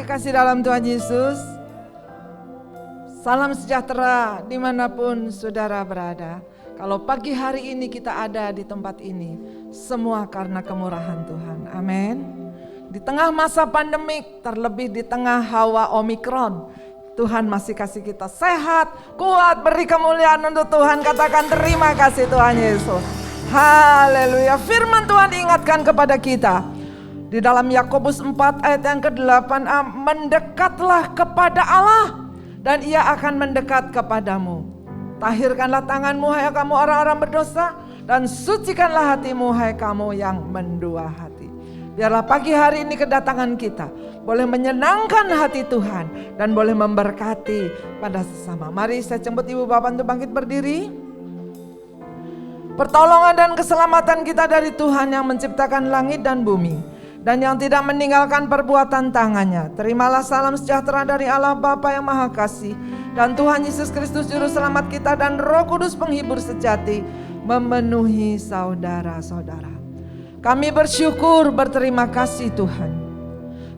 kekasih dalam Tuhan Yesus, salam sejahtera dimanapun saudara berada. Kalau pagi hari ini kita ada di tempat ini, semua karena kemurahan Tuhan. Amin. Di tengah masa pandemik, terlebih di tengah hawa Omikron, Tuhan masih kasih kita sehat, kuat, beri kemuliaan untuk Tuhan. Katakan terima kasih Tuhan Yesus. Haleluya. Firman Tuhan diingatkan kepada kita di dalam Yakobus 4 ayat yang ke-8a, mendekatlah kepada Allah dan Ia akan mendekat kepadamu. Tahirkanlah tanganmu hai kamu orang-orang berdosa, dan sucikanlah hatimu hai kamu yang mendua hati. Biarlah pagi hari ini kedatangan kita boleh menyenangkan hati Tuhan dan boleh memberkati pada sesama. Mari saya jemput ibu bapak untuk bangkit berdiri. Pertolongan dan keselamatan kita dari Tuhan yang menciptakan langit dan bumi dan yang tidak meninggalkan perbuatan tangannya. Terimalah salam sejahtera dari Allah Bapa yang Maha Kasih dan Tuhan Yesus Kristus Juru Selamat kita dan Roh Kudus penghibur sejati memenuhi saudara-saudara. Kami bersyukur, berterima kasih Tuhan.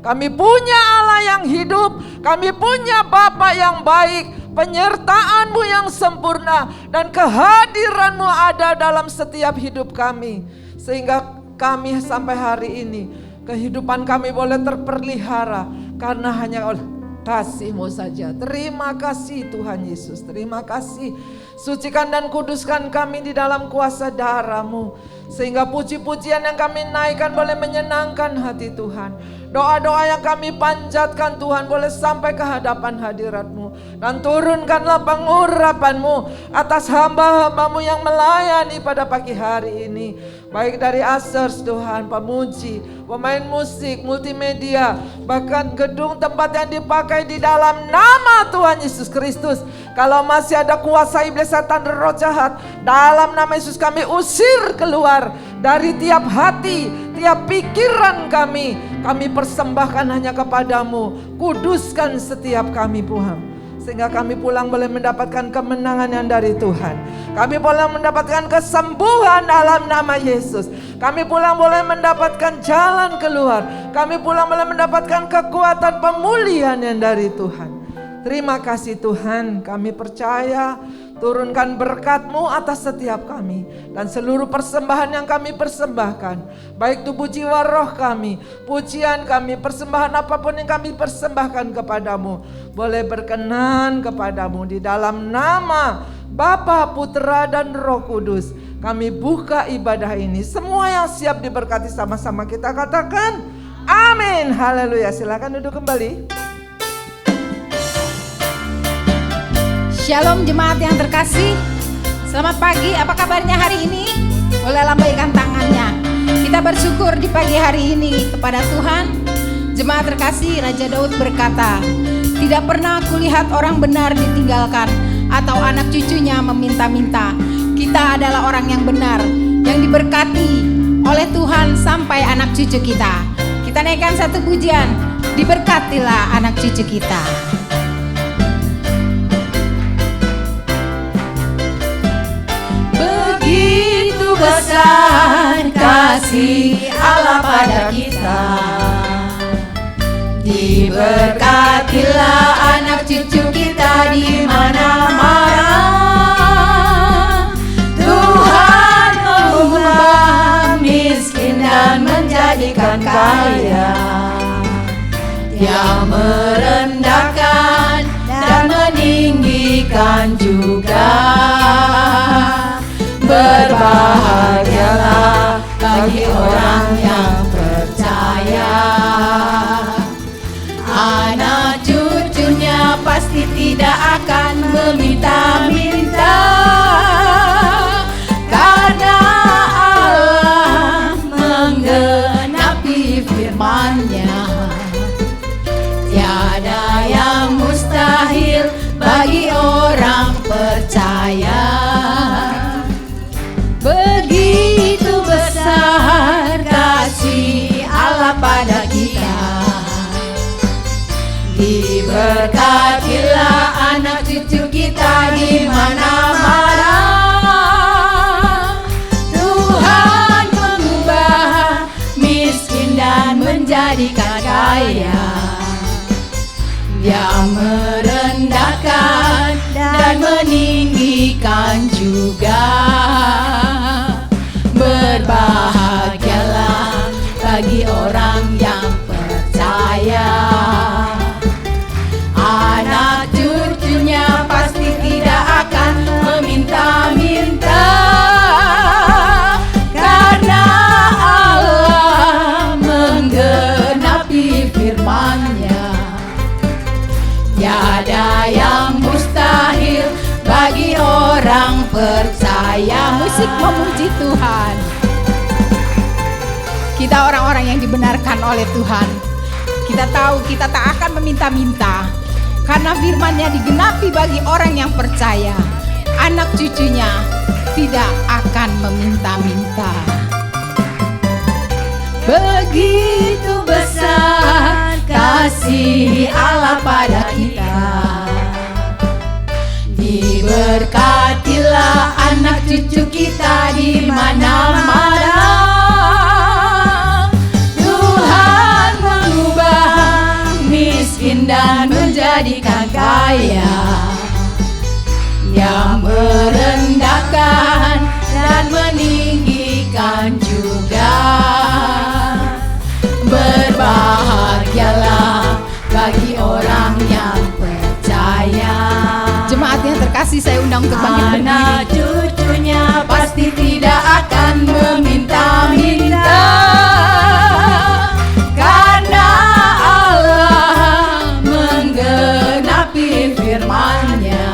Kami punya Allah yang hidup, kami punya Bapa yang baik, penyertaan-Mu yang sempurna dan kehadiran-Mu ada dalam setiap hidup kami. Sehingga kami sampai hari ini, kehidupan kami boleh terpelihara karena hanya oleh kasih-Mu saja. Terima kasih Tuhan Yesus, terima kasih. Sucikan dan kuduskan kami di dalam kuasa darah-Mu. Sehingga puji-pujian yang kami naikkan boleh menyenangkan hati Tuhan. Doa-doa yang kami panjatkan Tuhan boleh sampai ke hadapan hadirat-Mu. Dan turunkanlah pengurapan-Mu atas hamba-hamba-Mu yang melayani pada pagi hari ini. Baik dari Asers Tuhan, pemuji, pemain musik, multimedia, bahkan gedung tempat yang dipakai di dalam nama Tuhan Yesus Kristus. Kalau masih ada kuasa iblis, setan, dan roh jahat, dalam nama Yesus kami usir keluar dari tiap hati, tiap pikiran kami. Kami persembahkan hanya kepadamu. Kuduskan setiap kami Tuhan, sehingga kami pulang boleh mendapatkan kemenangan yang dari Tuhan. Kami pulang mendapatkan kesembuhan dalam nama Yesus. Kami pulang boleh mendapatkan jalan keluar. Kami pulang boleh mendapatkan kekuatan pemulihan yang dari Tuhan. Terima kasih Tuhan, kami percaya turunkan berkat-Mu atas setiap kami dan seluruh persembahan yang kami persembahkan, baik tubuh jiwa roh kami, pujian kami, persembahan apapun yang kami persembahkan kepadamu, boleh berkenan kepadamu. Di dalam nama Bapa, Putra dan Roh Kudus kami buka ibadah ini. Semua yang siap diberkati sama-sama kita katakan amin. Haleluya. Silakan duduk kembali. Shalom jemaat yang terkasih, selamat pagi, apa kabarnya hari ini? Boleh lambaikan tangannya. Kita bersyukur di pagi hari ini kepada Tuhan. Jemaat terkasih, Raja Daud berkata, tidak pernah kulihat orang benar ditinggalkan atau anak cucunya meminta-minta. Kita adalah orang yang benar, yang diberkati oleh Tuhan sampai anak cucu kita. Kita naikkan satu pujian, diberkatilah anak cucu kita. Begitu besar kasih Allah pada kita, diberkatilah anak cucu kita di mana-mana. Tuhan mengubah miskin dan menjadikan kaya, Dia merendahkan dan meninggikan juga. Berbahagialah bagi orang yang percaya, anak cucunya pasti tidak akan meminta-minta, karena Allah menggenapi firman-Nya. Tiada yang mustahil bagi orang percaya. Begitu besar kasih Allah pada kita, diberkatilah anak cucu kita di mana-mana. Tuhan mengubah miskin dan menjadikan kaya, yang merendahkan dan meninggikan juga. Berbahagialah bagi orang yang percaya, anak cucunya pasti tidak akan meminta-minta, karena Allah menggenapi firman-Nya. Tiada yang mustahil bagi orang percaya. Musik memuji Tuhan. Kita orang-orang yang dibenarkan oleh Tuhan. Kita tahu kita tak akan meminta-minta, karena firman-Nya digenapi bagi orang yang percaya. Anak cucunya tidak akan meminta-minta. Begitu besar kasih Allah pada kita, diberkatilah anak cucu kita di mana-mana. Tuhan mengubah miskin dan menjadikan kaya, yang merendahkan dan meninggikan juga. Berbahagialah bagi orang yang percaya. Jemaat yang terkasih, saya undang untuk bangkit Anak berdiri. cucunya pasti tidak akan meminta-minta, karena Allah menggenapi firman-Nya.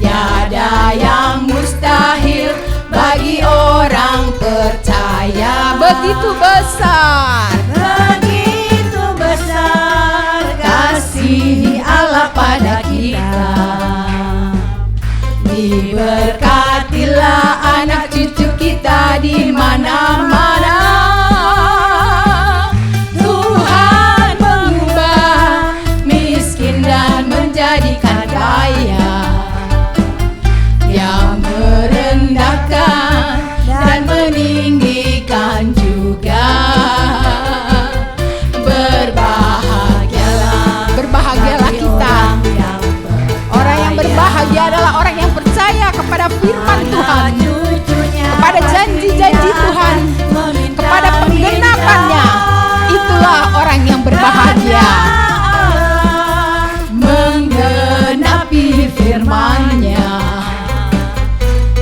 Tiada yang mustahil bagi orang percaya. Begitu besar, Begitu besar kasih Allah pada kita, diberkatilah anak cucu kita di mana-mana. Tuhan mengubah miskin dan menjadikan kaya, yang merendahkan dan meninggikan juga. berbahagialah kita. Orang yang berbahagia adalah orang yang percaya kepada firman Tuhan, kepada janji-janji Tuhan, kepada penggenapan-Nya. Itulah orang yang berbahagia. Menggenapi firman-Nya,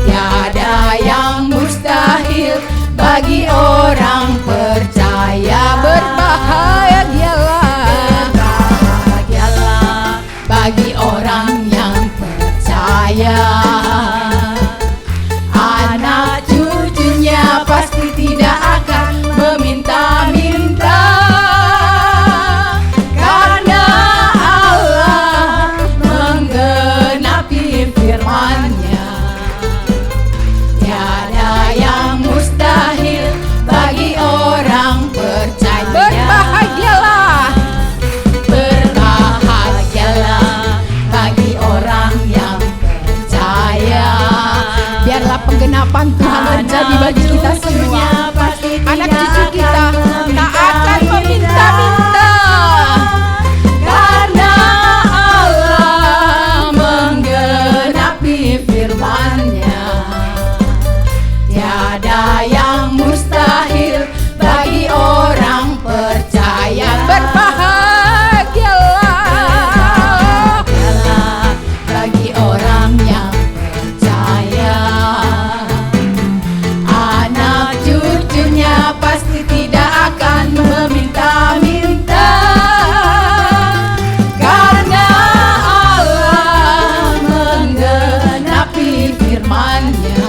tiada yang mustahil bagi orang percaya. Berbahagialah bagi orang yang percaya, anak cucunya pasti tidak akan meminta-minta, karena Allah menggenapi firman-Nya. Tiada yang mustahil bagi orang percaya. Berbahagialah. Berbahagialah bagi orang yang percaya. Biarlah penggenapan Tuhan terjadi bagi kita semua. Anak cucu kita tak akan meminta-minta, karena Allah menggenapi firman-Nya. Tiada yang mustahil bagi orang percaya. berbahagialah. Bagi orang yang percaya, anak cucunya pasti tidak akan meminta-minta, karena Allah menggenapi firman-Nya.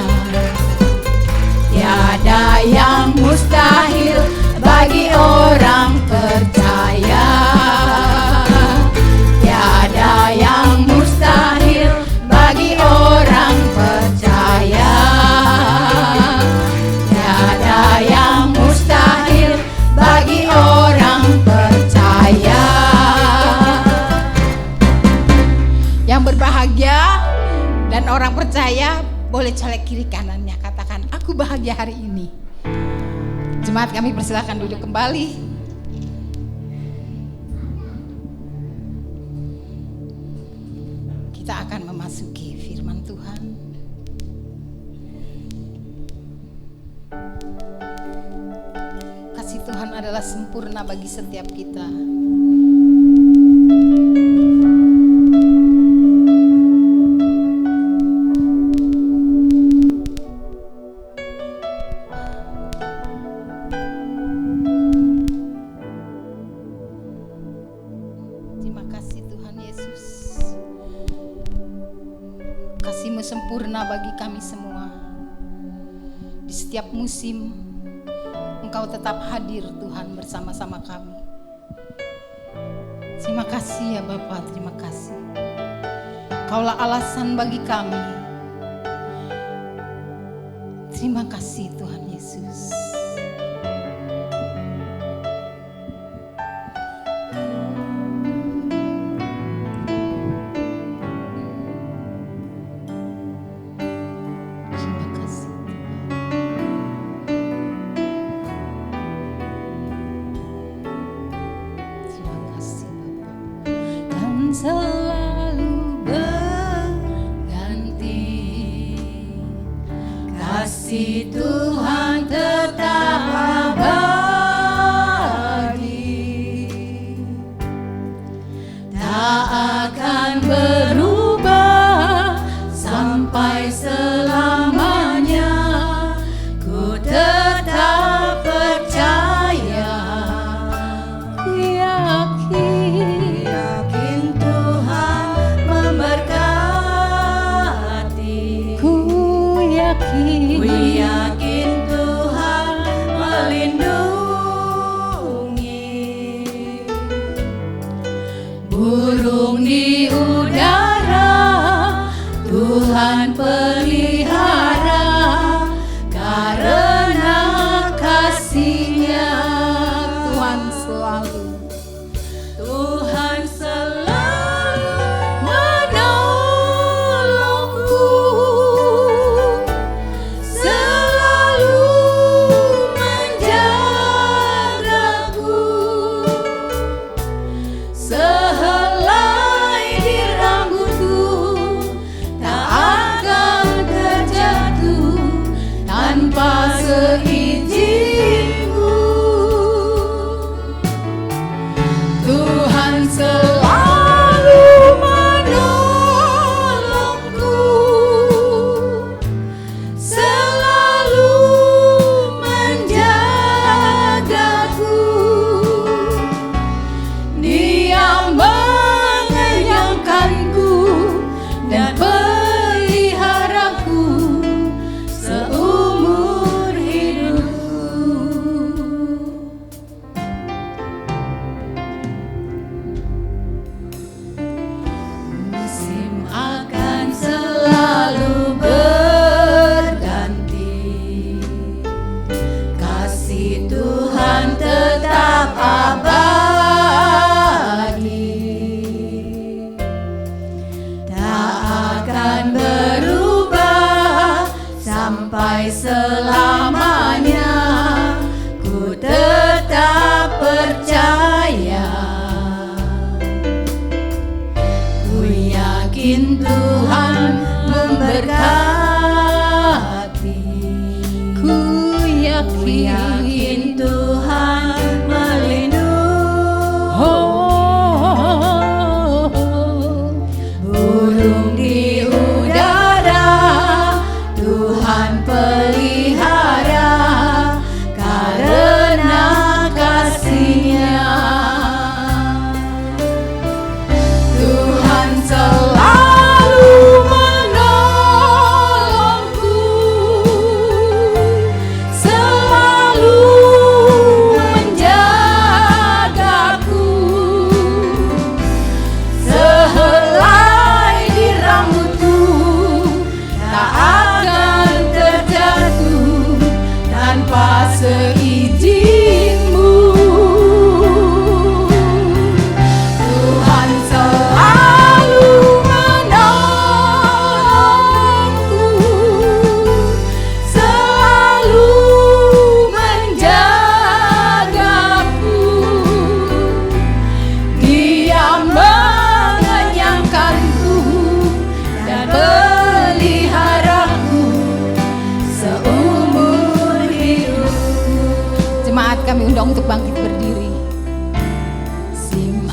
Tiada yang mustahil bagi orang percaya. Tiada yang mustahil bagi orang percaya. Tiada yang mustahil bagi orang percaya. Yang berbahagia dan orang percaya boleh colek kiri kanannya, katakan aku bahagia hari ini. Jemaat kami persilakan duduk kembali. kita akan memasuki firman Tuhan. Kasih Tuhan adalah sempurna bagi setiap kita. Sempurna bagi kami semua. Di setiap musim Engkau tetap hadir Tuhan bersama-sama kami. Terima kasih ya Bapa, terima kasih. Kaulah alasan bagi kami. Terima kasih Tuhan Yesus. Selalu berganti, kasih Tuhan tetap abadi, tak akan berubah sampai selamanya. Ku tetap percaya, ku yakin Tuhan melindungi. Burung di udara Tuhan pelihara, karena kasih-Nya Tuhan selalu selamanya. Ku tetap percaya, ku yakin Tuhan memberkati, ku yakin Tuhan melindungi. Burung di udara Tuhan pelihara, karena kasih-Nya. Tuhan selalu menolongku,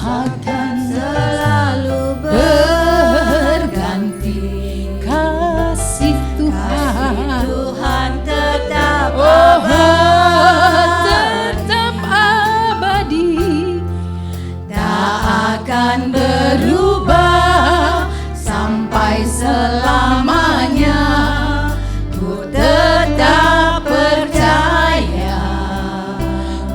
akan selalu berganti. Kasih Tuhan, Tuhan tetap tetap abadi, tak akan berubah sampai selamanya. Ku tetap percaya,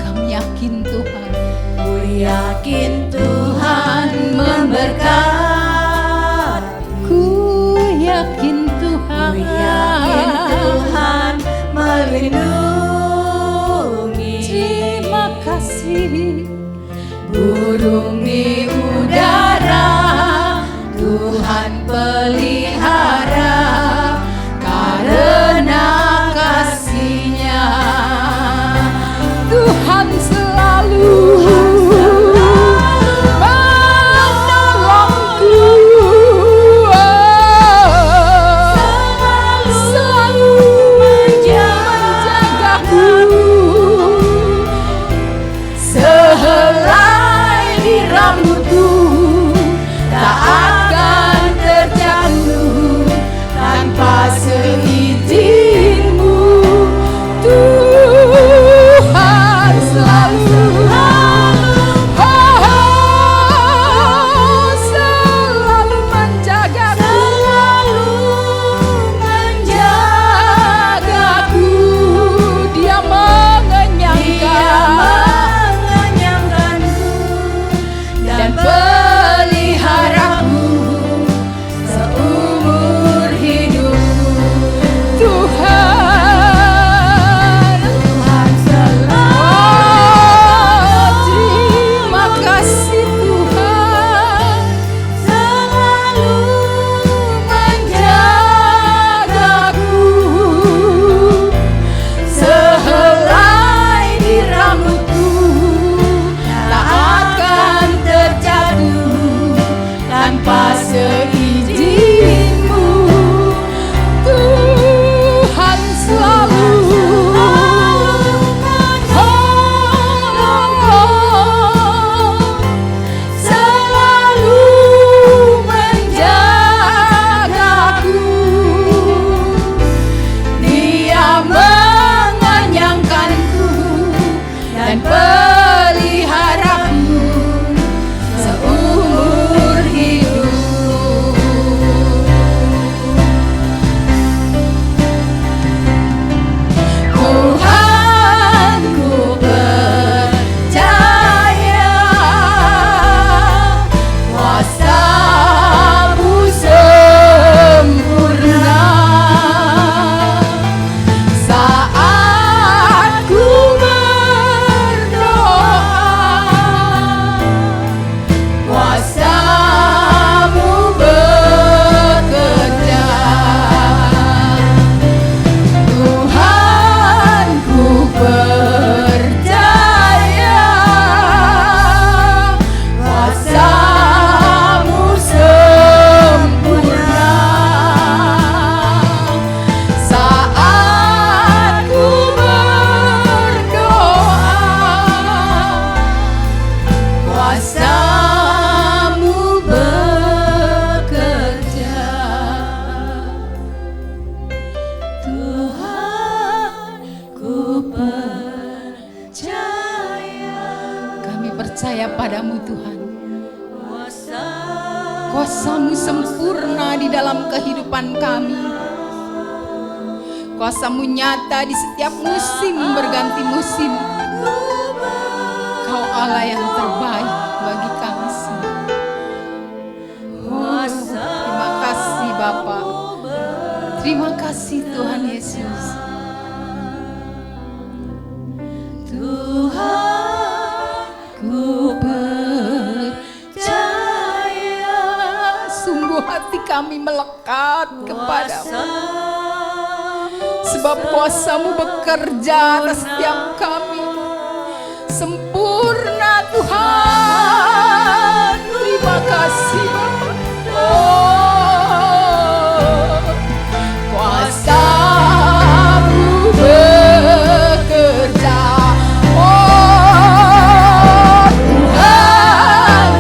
kami yakin Tuhan, ku yakin Tuhan memberkati. ku yakin Tuhan, Ku yakin Tuhan melindungi. terima kasih. Burung di udara Tuhan pelihara, karena kasih-Nya Tuhan selalu menolongku, selalu menjagaku. sehelai di rambutku tak akan terjatuh tanpa seizin-Mu. Tuhan selalu selalu menjagaku, menjagaku. Dia mengenyangkanku dan peliharaku seumur hidupku. Tuhan, Tuhan selalu terima kasih Tuhan, selalu menjagaku. sehelai di rambutku tak akan terjatuh tanpa seizin-Mu. Tuhan selalu Selalu menjagaku. Dia mengenyangkanku dan peliharaku seumur hidup. Tuhan, ku percaya kuasa-Mu sempurna. Saat ku berdoa, kuasa-Mu bekerja. Tuhan, ku percaya kuasa-Mu sempurna. Saat ku berdoa, kuasa-Mu bekerja. Tuhan, ku percaya kami percaya padamu Tuhan. kuasa Kuasa-Mu sempurna di dalam kehidupan kami. Kuasa-Mu nyata di setiap musim berganti musim. Kau Allah yang terbaik bagi kami semua. Terima kasih Bapa. Terima kasih Tuhan Yesus. Tuhan, ku percaya Sungguh hati kami melekat kepadamu. Sebab kuasa-Mu bekerja atas setiap kami. Sempurna Tuhan. Terima kasih Bapa. Kuasa-Mu bekerja. Tuhan,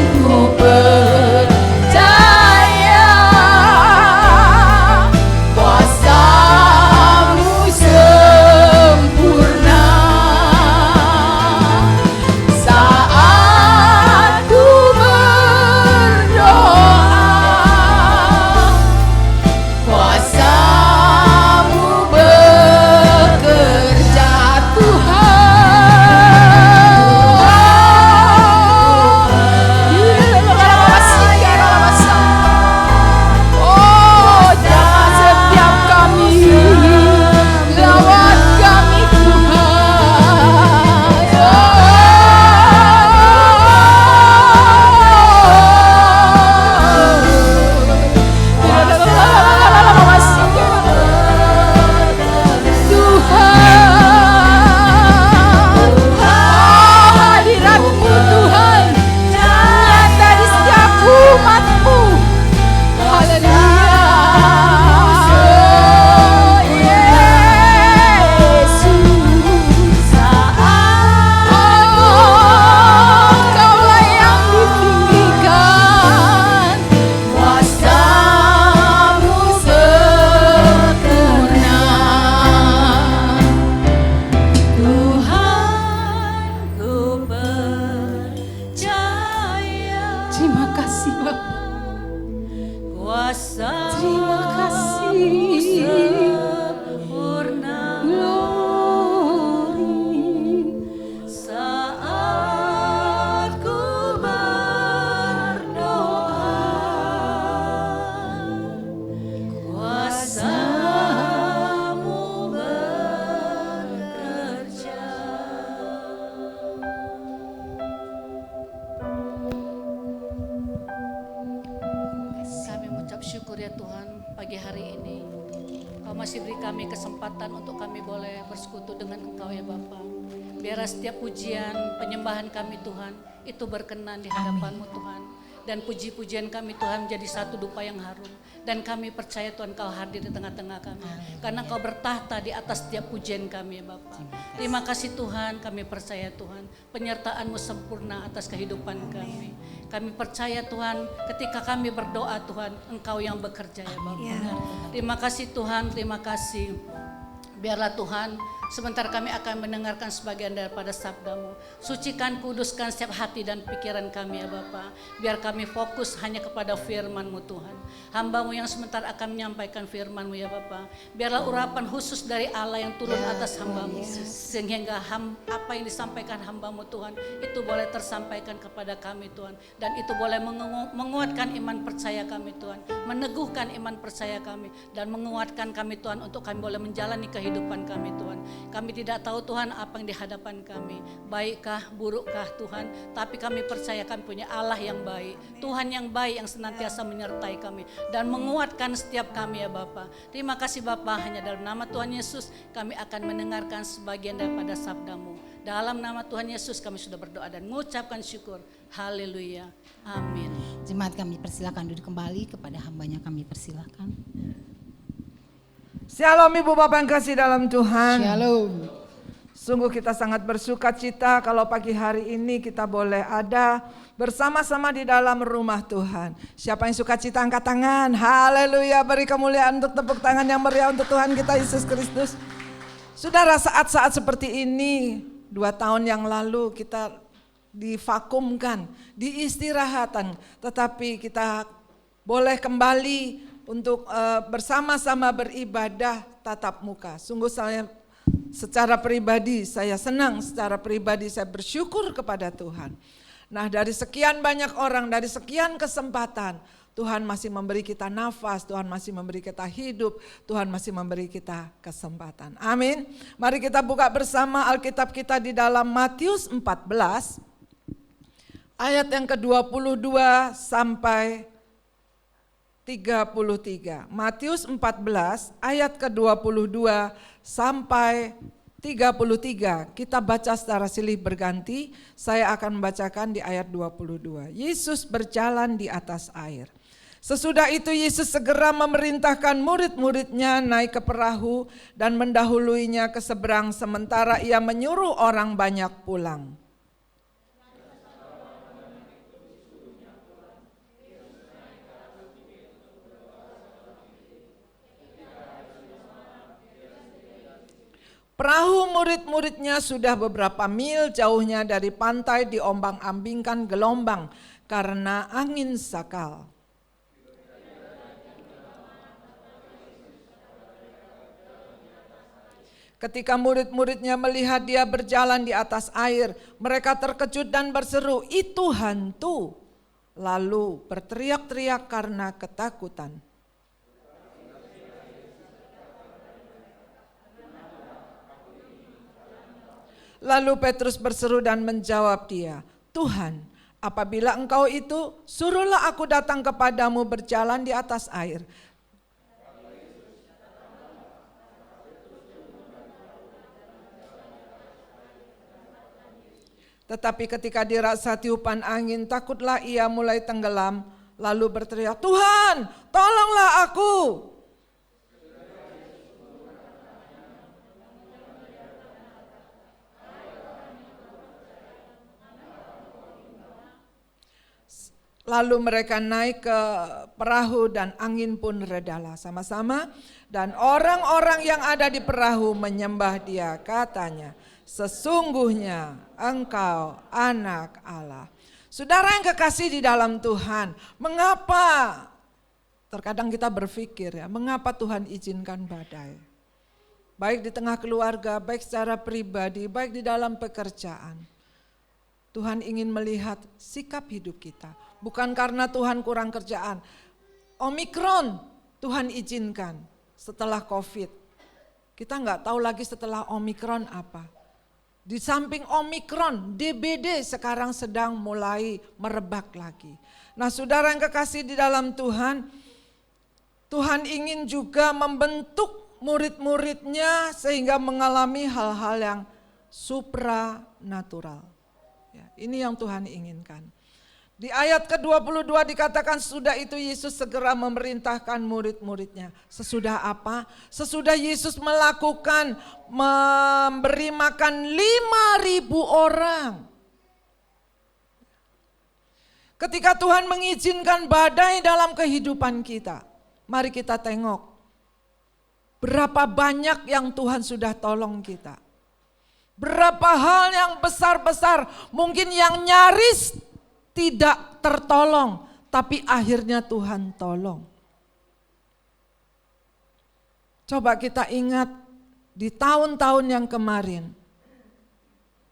Terima kasih Bapa. Kuasa Terima kasih. sempurna Glory. saat ku berdoa. Kuasa-Mu bekerja. Kami mengucap syukur ya Tuhan pagi hari ini. Kau masih beri kami kesempatan untuk kami boleh bersekutu dengan Engkau ya Bapa. Biar setiap pujian, penyembahan kami Tuhan, itu berkenan di hadapan-Mu Tuhan. Dan puji-pujian kami Tuhan menjadi satu dupa yang harum. Dan kami percaya Tuhan Kau hadir di tengah-tengah kami. Karena Kau bertahta di atas setiap pujian kami ya Bapa. Terima kasih Tuhan, kami percaya Tuhan. Penyertaan-Mu sempurna atas kehidupan kami. Kami percaya Tuhan, ketika kami berdoa Tuhan, Engkau yang bekerja ya Bapa. Terima kasih Tuhan, terima kasih. Biarlah Tuhan, sebentar kami akan mendengarkan sebagian daripada sabda-Mu. Sucikan, kuduskan setiap hati dan pikiran kami ya Bapa. Biar kami fokus hanya kepada firman-Mu Tuhan. Hamba-Mu yang sebentar akan menyampaikan firman-Mu ya Bapa. Biarlah urapan khusus dari Allah yang turun atas hamba-Mu. Sehingga apa yang disampaikan hamba-Mu Tuhan, itu boleh tersampaikan kepada kami Tuhan. Dan itu boleh menguatkan iman percaya kami Tuhan. Meneguhkan iman percaya kami. Dan menguatkan kami Tuhan untuk kami boleh menjalani kehidupan kami Tuhan. Kami tidak tahu Tuhan apa yang di hadapan kami, baikkah, burukkah Tuhan, tapi kami percaya kami punya Allah yang baik, Tuhan yang baik yang senantiasa menyertai kami dan menguatkan setiap kami ya Bapa. Terima kasih Bapa, hanya dalam nama Tuhan Yesus kami akan mendengarkan sebagian daripada sabda-Mu. Dalam nama Tuhan Yesus kami sudah berdoa dan mengucapkan syukur. Haleluya. Amin. Jemaat kami persilakan duduk kembali, kepada hambanya kami persilakan. Shalom Ibu Bapak yang kasih dalam Tuhan. Shalom. Sungguh kita sangat bersuka cita kalau pagi hari ini kita boleh ada bersama-sama di dalam rumah Tuhan. Siapa yang suka cita angkat tangan. Haleluya, beri kemuliaan untuk tepuk tangan yang meriah untuk Tuhan kita Yesus Kristus. Saudara, saat-saat seperti ini 2 tahun yang lalu kita divakumkan, diistirahatan. Tetapi kita boleh kembali untuk bersama-sama beribadah tatap muka. Sungguh saya secara pribadi, saya senang, secara pribadi saya bersyukur kepada Tuhan. Nah, dari sekian banyak orang, dari sekian kesempatan, Tuhan masih memberi kita nafas, Tuhan masih memberi kita hidup, Tuhan masih memberi kita kesempatan. Amin. Mari kita buka bersama Alkitab kita di dalam Matius 14, ayat yang ke-22 sampai 33. Matius 14 ayat ke-22 sampai 33. Kita baca secara silih berganti. Saya akan membacakan di ayat 22. Yesus berjalan di atas air. Sesudah itu Yesus segera memerintahkan murid-muridnya naik ke perahu dan mendahuluinya ke seberang sementara ia menyuruh orang banyak pulang. Perahu murid-muridnya sudah beberapa mil jauhnya dari pantai diombang-ambingkan gelombang karena angin sakal. Ketika murid-muridnya melihat dia berjalan di atas air, mereka terkejut dan berseru, "Itu hantu!" Lalu berteriak-teriak karena ketakutan. Lalu Petrus berseru dan menjawab dia, "Tuhan, apabila Engkau itu, suruhlah aku datang kepadamu berjalan di atas air." Tetapi ketika dirasa tiupan angin, takutlah ia mulai tenggelam, lalu berteriak, "Tuhan, tolonglah aku!" Lalu mereka naik ke perahu dan angin pun redalah sama-sama. Dan orang-orang yang ada di perahu menyembah dia, katanya, "Sesungguhnya Engkau anak Allah." Saudara yang kekasih di dalam Tuhan, mengapa terkadang kita berpikir ya, mengapa Tuhan izinkan badai? Baik di tengah keluarga, baik secara pribadi, baik di dalam pekerjaan. Tuhan ingin melihat sikap hidup kita. Bukan karena Tuhan kurang kerjaan. Omikron Tuhan izinkan setelah COVID. Kita nggak tahu lagi setelah Omikron apa. Di samping Omikron, DBD sekarang sedang mulai merebak lagi. Nah, saudara yang kekasih di dalam Tuhan, Tuhan ingin juga membentuk murid-muridnya sehingga mengalami hal-hal yang supranatural. Ya, ini yang Tuhan inginkan. Di ayat ke-22 dikatakan sudah itu Yesus segera memerintahkan murid-muridnya. Sesudah apa? Sesudah Yesus melakukan memberi makan 5.000 orang. Ketika Tuhan mengizinkan badai dalam kehidupan kita, mari kita tengok berapa banyak yang Tuhan sudah tolong kita. Berapa hal yang besar-besar, mungkin yang nyaris tidak tertolong, tapi akhirnya Tuhan tolong. Coba kita ingat di tahun-tahun yang kemarin.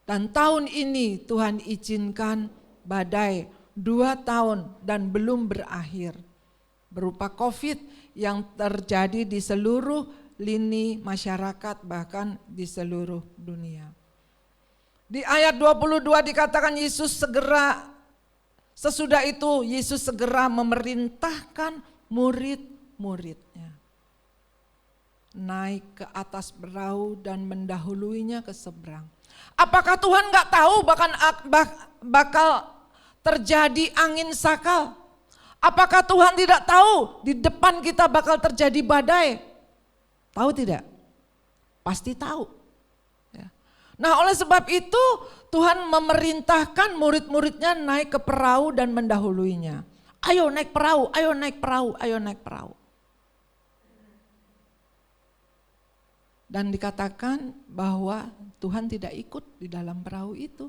Dan tahun ini Tuhan izinkan badai 2 tahun dan belum berakhir. Berupa COVID yang terjadi di seluruh lini masyarakat, bahkan di seluruh dunia. Di ayat 22 dikatakan sesudah itu Yesus segera memerintahkan murid-muridnya naik ke atas perahu dan mendahuluinya ke seberang. Apakah Tuhan gak tahu bakal terjadi angin sakal? Apakah Tuhan tidak tahu di depan kita bakal terjadi badai? Tahu tidak? Pasti tahu. Nah, oleh sebab itu Tuhan memerintahkan murid-muridnya naik ke perahu dan mendahuluinya. Ayo naik perahu, ayo naik perahu, ayo naik perahu. Dan dikatakan bahwa Tuhan tidak ikut di dalam perahu itu.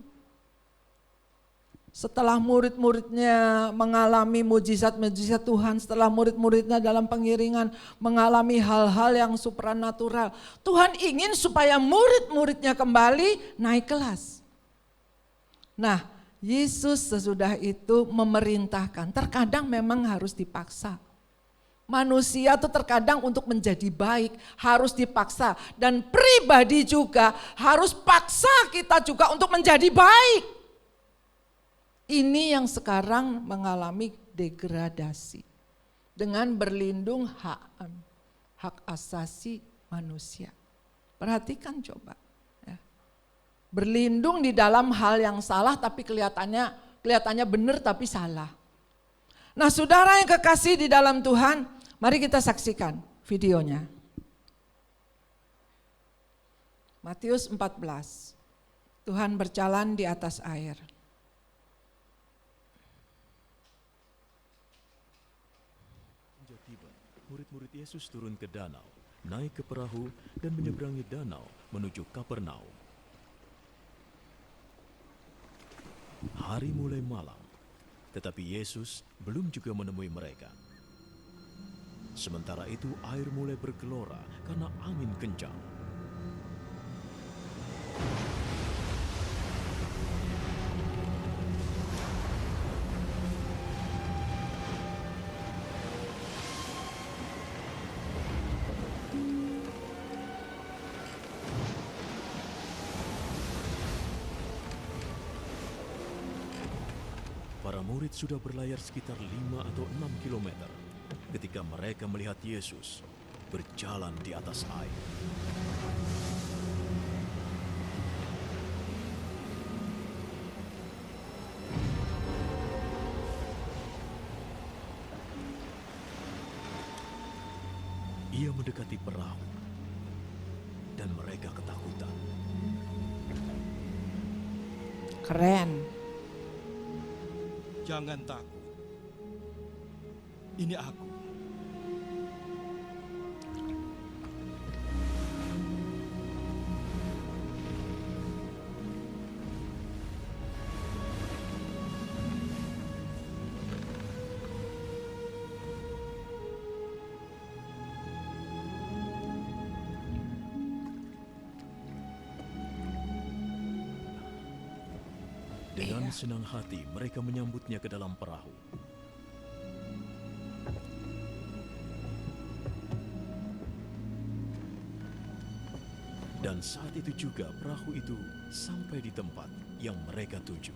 Setelah murid-muridnya mengalami mujizat-mujizat Tuhan, setelah murid-muridnya dalam pengiringan mengalami hal-hal yang supranatural, Tuhan ingin supaya murid-muridnya kembali naik kelas. Nah, Yesus sesudah itu memerintahkan, terkadang memang harus dipaksa. Manusia itu terkadang untuk menjadi baik harus dipaksa, dan pribadi juga harus paksa kita juga untuk menjadi baik. Ini yang sekarang mengalami degradasi dengan berlindung hak asasi manusia. Perhatikan coba. Ya. Berlindung di dalam hal yang salah tapi kelihatannya benar tapi salah. Nah, saudara yang kekasih di dalam Tuhan, mari kita saksikan videonya. Matius 14. Tuhan berjalan di atas air. Murid-murid Yesus turun ke danau, naik ke perahu dan menyeberangi danau menuju Kapernaum. Hari mulai malam, tetapi Yesus belum juga menemui mereka. Sementara itu air mulai bergelora karena angin kencang. Para murid sudah berlayar sekitar 5 atau 6 kilometer ketika mereka melihat Yesus berjalan di atas air. Ia mendekati perahu dan mereka ketakutan. Keren. Jangan takut. Ini aku. Dengan senang hati mereka menyambutnya ke dalam perahu. Dan saat itu juga perahu itu sampai di tempat yang mereka tuju.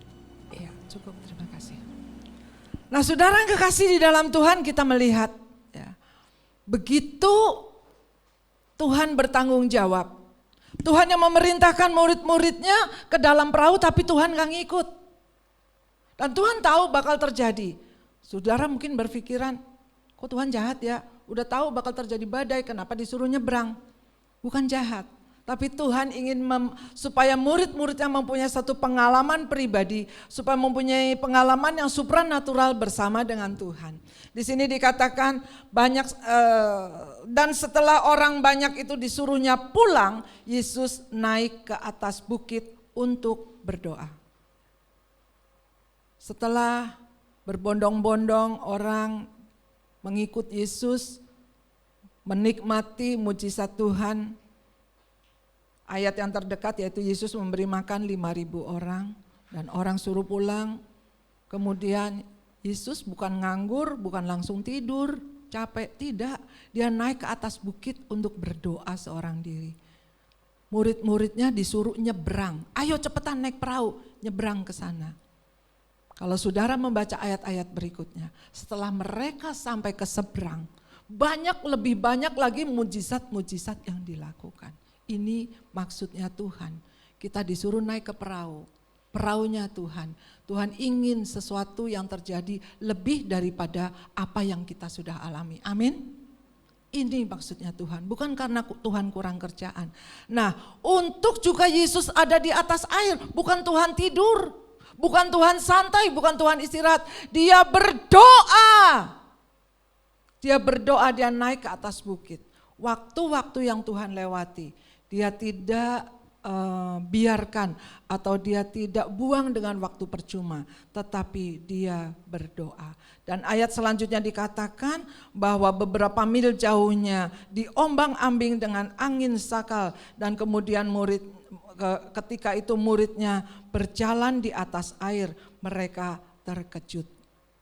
Iya, cukup, terima kasih. Nah, saudara yang kekasih di dalam Tuhan, kita melihat ya, begitu Tuhan bertanggung jawab. Tuhan yang memerintahkan murid-muridnya ke dalam perahu, tapi Tuhan gak ngikut. Dan Tuhan tahu bakal terjadi. Saudara mungkin berpikiran, kok Tuhan jahat ya? Udah tahu bakal terjadi badai, kenapa disuruh nyebrang? Bukan jahat. Tapi Tuhan ingin supaya murid-muridnya mempunyai satu pengalaman pribadi, supaya mempunyai pengalaman yang supranatural bersama dengan Tuhan. Di sini dikatakan banyak dan setelah orang banyak itu disuruhnya pulang, Yesus naik ke atas bukit untuk berdoa. Setelah berbondong-bondong orang mengikut Yesus, menikmati mujizat Tuhan. Ayat yang terdekat yaitu Yesus memberi makan 5.000 orang dan orang suruh pulang. Kemudian Yesus bukan nganggur, bukan langsung tidur, capek, tidak. Dia naik ke atas bukit untuk berdoa seorang diri. Murid-muridnya disuruh nyebrang. Ayo cepetan naik perahu, nyebrang ke sana. Kalau saudara membaca ayat-ayat berikutnya, setelah mereka sampai ke seberang, lebih banyak lagi mujizat-mujizat yang dilakukan. Ini maksudnya Tuhan. Kita disuruh naik ke perahu. Perahunya Tuhan. Tuhan ingin sesuatu yang terjadi lebih daripada apa yang kita sudah alami. Amin. Ini maksudnya Tuhan. Bukan karena Tuhan kurang kerjaan. Nah, untuk juga Yesus ada di atas air. Bukan Tuhan tidur. Bukan Tuhan santai. Bukan Tuhan istirahat. Dia berdoa. Dia berdoa, dia naik ke atas bukit. Waktu-waktu yang Tuhan lewati. Dia tidak biarkan atau dia tidak buang dengan waktu percuma, tetapi dia berdoa. Dan ayat selanjutnya dikatakan bahwa beberapa mil jauhnya diombang-ambing dengan angin sakal dan kemudian ketika itu muridnya berjalan di atas air, mereka terkejut.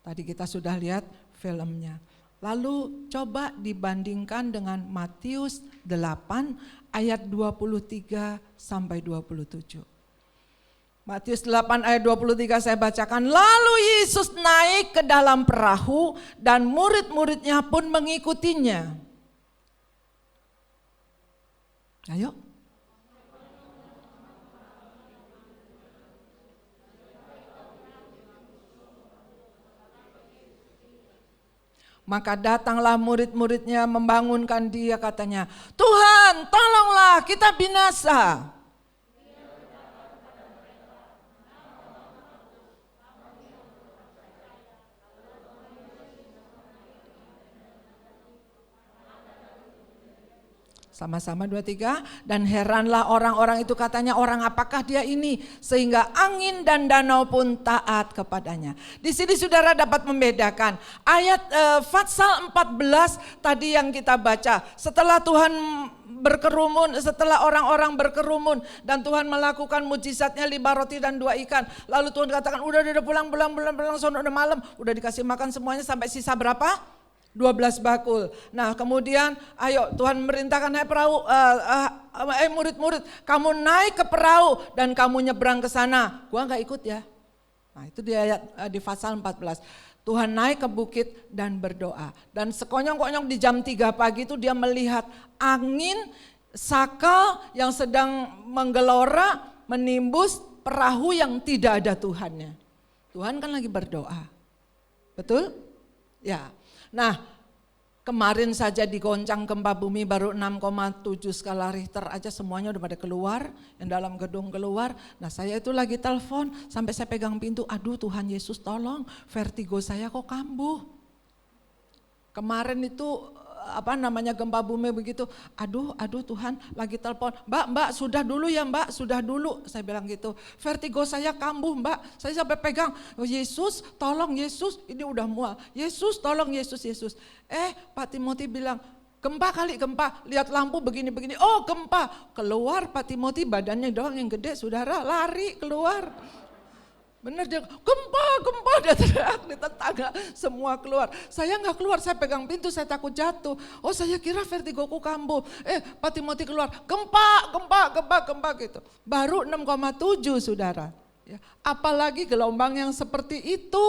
Tadi kita sudah lihat filmnya. Lalu coba dibandingkan dengan Matius 8 ayat 23 sampai 27. Matius 8 ayat 23 saya bacakan. Lalu Yesus naik ke dalam perahu dan murid-muridnya pun mengikutinya. Ayo. Maka datanglah murid-muridnya membangunkan dia, katanya, Tuhan tolonglah kita binasa. Sama-sama 2-3, dan heranlah orang-orang itu, katanya, orang apakah dia ini sehingga angin dan danau pun taat kepadanya. Di sini saudara dapat membedakan ayat Fatsal 14 tadi yang kita baca. Setelah Tuhan berkerumun, setelah orang-orang berkerumun dan Tuhan melakukan mujizatnya 5 roti dan 2 ikan. Lalu Tuhan katakan udah pulang, sono udah malam, udah dikasih makan semuanya sampai sisa berapa? 12 bakul. Nah kemudian ayo Tuhan merintahkan, hai perahu, murid-murid, kamu naik ke perahu dan kamu nyebrang ke sana. Gua gak ikut ya. Nah itu di ayat di Fatsal 14. Tuhan naik ke bukit dan berdoa. Dan sekonyong-konyong di jam 3 pagi itu dia melihat angin sakal yang sedang menggelora menimbus perahu yang tidak ada Tuhannya. Tuhan kan lagi berdoa. Betul? Ya. Nah, kemarin saja digoncang gempa bumi baru 6,7 skala Richter aja semuanya udah pada keluar, yang dalam gedung keluar. Nah, saya itu lagi telepon sampai saya pegang pintu, aduh Tuhan Yesus tolong, vertigo saya kok kambuh. Kemarin itu gempa bumi begitu, aduh Tuhan lagi telepon, mbak sudah dulu ya mbak, sudah dulu, saya bilang gitu, vertigo saya kambuh mbak, saya sampai pegang, Yesus tolong Yesus, ini udah mual, Yesus tolong Yesus. Pak Timothy bilang, gempa, lihat lampu begini, oh gempa, keluar Pak Timothy badannya doang yang gede, saudara lari keluar. Bener dia, gempa dia teriak di tetangga, semua keluar. Saya nggak keluar, saya pegang pintu, saya takut jatuh. Oh saya kira vertigoku kambuh. Pak Timothy keluar, gempa gitu. Baru 6,7 saudara. Ya, apalagi gelombang yang seperti itu.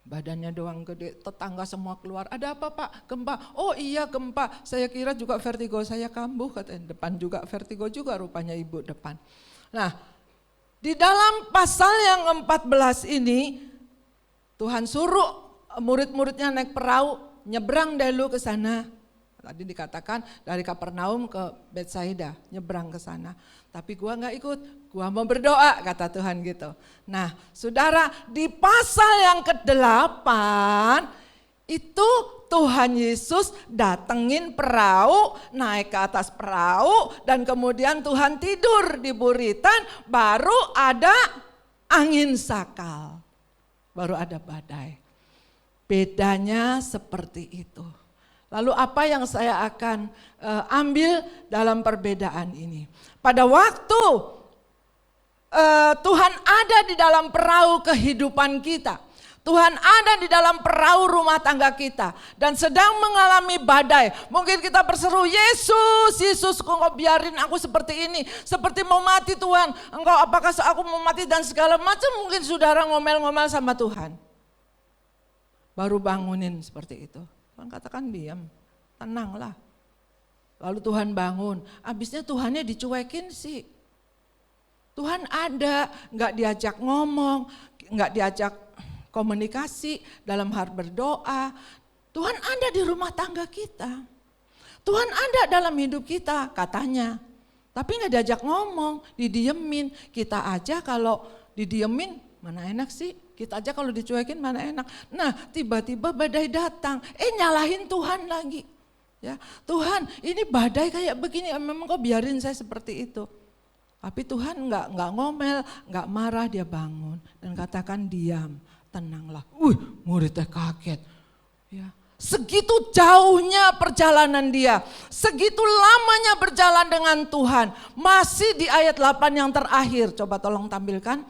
Badannya doang gede, tetangga semua keluar. Ada apa Pak? Gempa. Oh iya gempa, saya kira juga vertigo saya kambuh. Katanya depan juga vertigo juga rupanya ibu depan. Nah, di dalam pasal yang 14 ini, Tuhan suruh murid-muridnya naik perahu, nyebrang dulu ke sana. Tadi dikatakan dari Kapernaum ke Betsaida, nyebrang ke sana. Tapi gua nggak ikut, gua mau berdoa, kata Tuhan gitu. Nah, saudara, di pasal yang ke-8 itu Tuhan Yesus datengin perahu, naik ke atas perahu, dan kemudian Tuhan tidur di buritan, baru ada angin sakal, baru ada badai. Bedanya seperti itu. Lalu apa yang saya akan ambil dalam perbedaan ini? Pada waktu Tuhan ada di dalam perahu kehidupan kita, Tuhan ada di dalam perahu rumah tangga kita dan sedang mengalami badai. Mungkin kita berseru, Yesus, Engkau biarin aku seperti ini, seperti mau mati Tuhan. Engkau apakah aku mau mati dan segala macam. Mungkin saudara ngomel-ngomel sama Tuhan. Baru bangunin seperti itu. Tuhan katakan diam, tenanglah. Lalu Tuhan bangun, abisnya Tuhannya dicuekin sih. Tuhan ada, gak diajak ngomong, gak diajak komunikasi dalam hal berdoa. Tuhan ada di rumah tangga kita. Tuhan ada dalam hidup kita katanya. Tapi gak diajak ngomong, didiemin. Kita aja kalau didiemin mana enak sih. Kita aja kalau dicuekin mana enak. Nah tiba-tiba badai datang. Nyalahin Tuhan lagi. Ya, Tuhan ini badai kayak begini, memang kau biarin saya seperti itu. Tapi Tuhan nggak ngomel, nggak marah, dia bangun dan katakan diam. Tenanglah, muridnya kaget. Ya. Segitu jauhnya perjalanan dia, segitu lamanya berjalan dengan Tuhan. Masih di ayat 8 yang terakhir, coba tolong tampilkan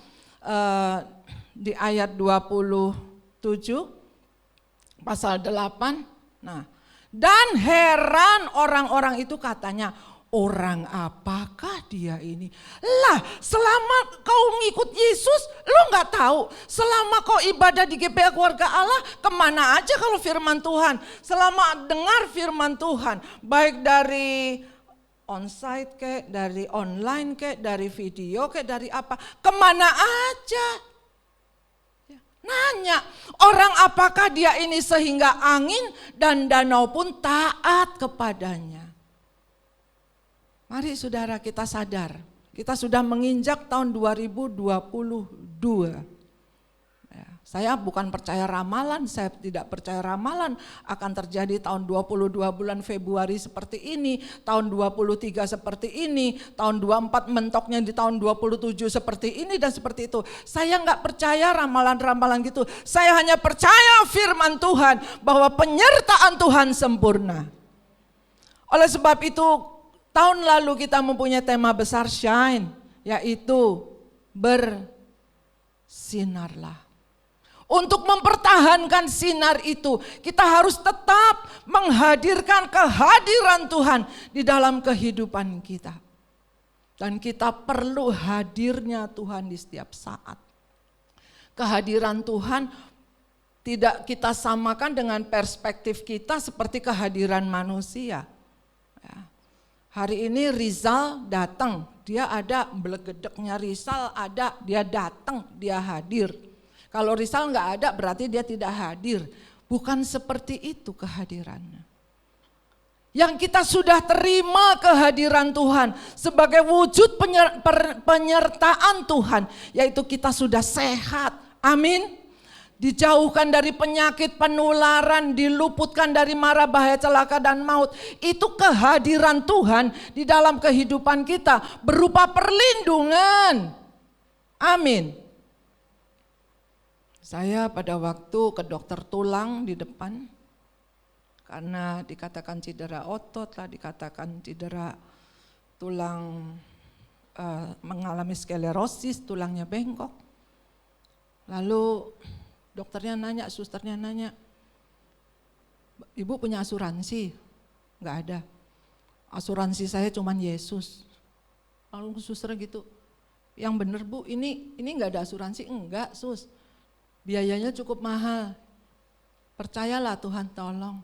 di ayat 27, pasal 8. Nah, dan heran orang-orang itu katanya, orang apakah dia ini? Lah selama kau ngikut Yesus, lu gak tahu. Selama kau ibadah di GPA Keluarga Allah, kemana aja kalau firman Tuhan. Selama dengar firman Tuhan, baik dari onsite kek, dari online kek, dari video kek, dari apa. Kemana aja. Nanya, orang apakah dia ini sehingga angin dan danau pun taat kepadanya. Mari saudara kita sadar, kita sudah menginjak tahun 2022. Ya, saya bukan percaya ramalan, saya tidak percaya ramalan akan terjadi tahun 22 bulan Februari seperti ini, tahun 23 seperti ini, tahun 24 mentoknya di tahun 27 seperti ini dan seperti itu. Saya enggak percaya ramalan-ramalan gitu, saya hanya percaya firman Tuhan bahwa penyertaan Tuhan sempurna. Oleh sebab itu, tahun lalu kita mempunyai tema besar shine, yaitu bersinarlah. Untuk mempertahankan sinar itu, kita harus tetap menghadirkan kehadiran Tuhan di dalam kehidupan kita. Dan kita perlu hadirnya Tuhan di setiap saat. Kehadiran Tuhan tidak kita samakan dengan perspektif kita seperti kehadiran manusia. Hari ini Rizal datang, dia ada belegedeknya Rizal ada, dia datang, dia hadir. Kalau Rizal nggak ada berarti dia tidak hadir. Bukan seperti itu kehadirannya. Yang kita sudah terima kehadiran Tuhan sebagai wujud penyertaan Tuhan, yaitu kita sudah sehat, amin. Dijauhkan dari penyakit penularan, diluputkan dari mara bahaya celaka dan maut. Itu kehadiran Tuhan di dalam kehidupan kita berupa perlindungan. Amin. Saya pada waktu ke dokter tulang di depan, karena dikatakan cedera otot lah, dikatakan cedera tulang mengalami sklerosis, tulangnya bengkok. Lalu dokternya nanya, susternya nanya, "Ibu punya asuransi?" "Enggak ada. Asuransi saya cuman Yesus." Lalu suster gitu, "Yang bener Bu, ini enggak ada asuransi?" "Enggak sus, biayanya cukup mahal. Percayalah Tuhan tolong.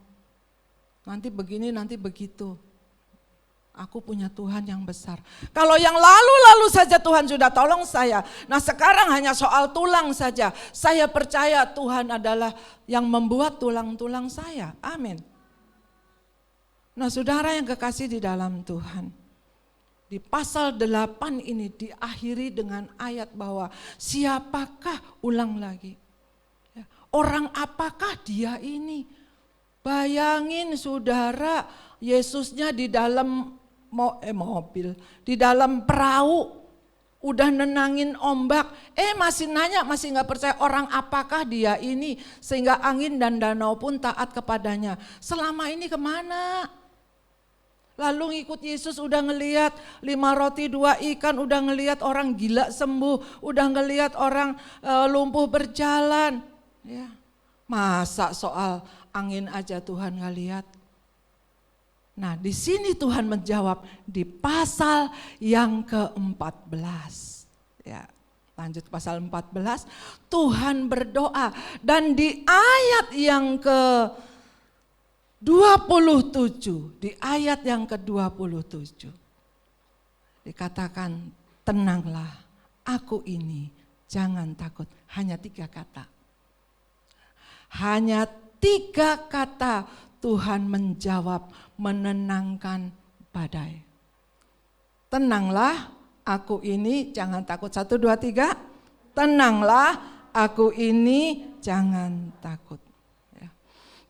Nanti begini, nanti begitu. Aku punya Tuhan yang besar." Kalau yang lalu-lalu saja Tuhan sudah tolong saya. Nah sekarang hanya soal tulang saja. Saya percaya Tuhan adalah yang membuat tulang-tulang saya. Amin. Nah saudara yang kekasih di dalam Tuhan. Di pasal 8 ini diakhiri dengan ayat bahwa siapakah, ulang lagi. Orang apakah dia ini? Bayangin saudara, Yesusnya di dalam mobil, di dalam perahu, udah nenangin ombak, masih nanya, masih gak percaya orang apakah dia ini, sehingga angin dan danau pun taat kepadanya. Selama ini kemana? Lalu ngikut Yesus udah ngelihat 5 roti 2 ikan, udah ngelihat orang gila sembuh, udah ngelihat orang lumpuh berjalan. Ya, masa soal angin aja Tuhan gak lihat? Nah di sini Tuhan menjawab di pasal yang ke-14. Ya, lanjut pasal 14, Tuhan berdoa dan di ayat yang ke-27, di ayat yang ke-27 dikatakan, "Tenanglah, aku ini, jangan takut." Hanya 3 kata. Hanya 3 kata Tuhan menjawab, menenangkan badai. "Tenanglah, aku ini, jangan takut." 1, 2, 3. Tenanglah, aku ini, jangan takut. Ya.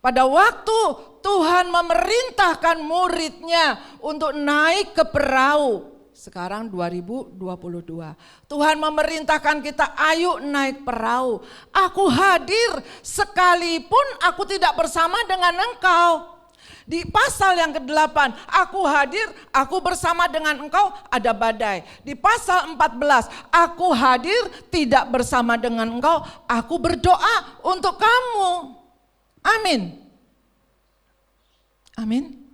Pada waktu Tuhan memerintahkan muridnya untuk naik ke perahu, sekarang 2022. Tuhan memerintahkan kita, ayo naik perahu. Aku hadir sekalipun aku tidak bersama dengan engkau. Di pasal yang ke-8, aku hadir, aku bersama dengan engkau, ada badai. Di pasal 14, aku hadir tidak bersama dengan engkau, aku berdoa untuk kamu. Amin. Amin.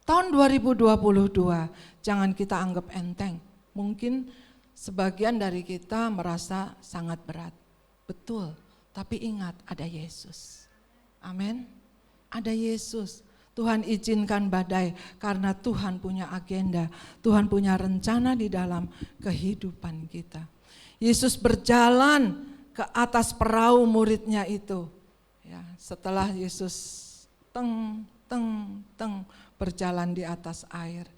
Tahun 2022, jangan kita anggap enteng. Mungkin sebagian dari kita merasa sangat berat. Betul, tapi ingat ada Yesus. Amin. Ada Yesus. Tuhan izinkan badai karena Tuhan punya agenda. Tuhan punya rencana di dalam kehidupan kita. Yesus berjalan ke atas perahu muridnya itu. Ya, setelah Yesus berjalan di atas air.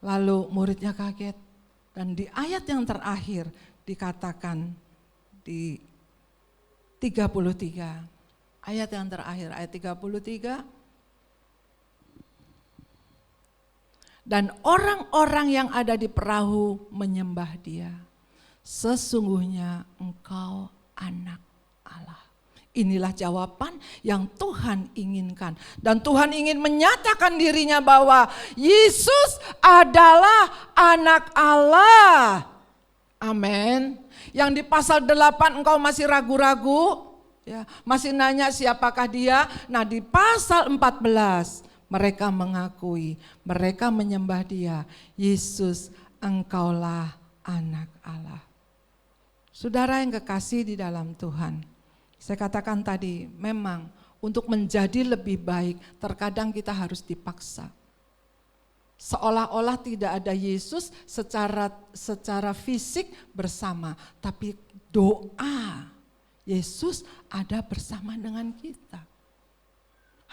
Lalu muridnya kaget. Dan di ayat yang terakhir dikatakan di 33. Ayat yang terakhir, ayat 33. Dan orang-orang yang ada di perahu menyembah Dia. Sesungguhnya engkau anak Allah. Inilah jawaban yang Tuhan inginkan. Dan Tuhan ingin menyatakan dirinya bahwa Yesus adalah anak Allah. Amin. Yang di pasal 8 engkau masih ragu-ragu, ya, masih nanya siapakah Dia. Nah di pasal 14 mereka mengakui, mereka menyembah Dia. Yesus, engkaulah anak Allah. Saudara yang kekasih di dalam Tuhan, saya katakan tadi, memang untuk menjadi lebih baik, terkadang kita harus dipaksa. Seolah-olah tidak ada Yesus secara fisik bersama, tapi doa Yesus ada bersama dengan kita.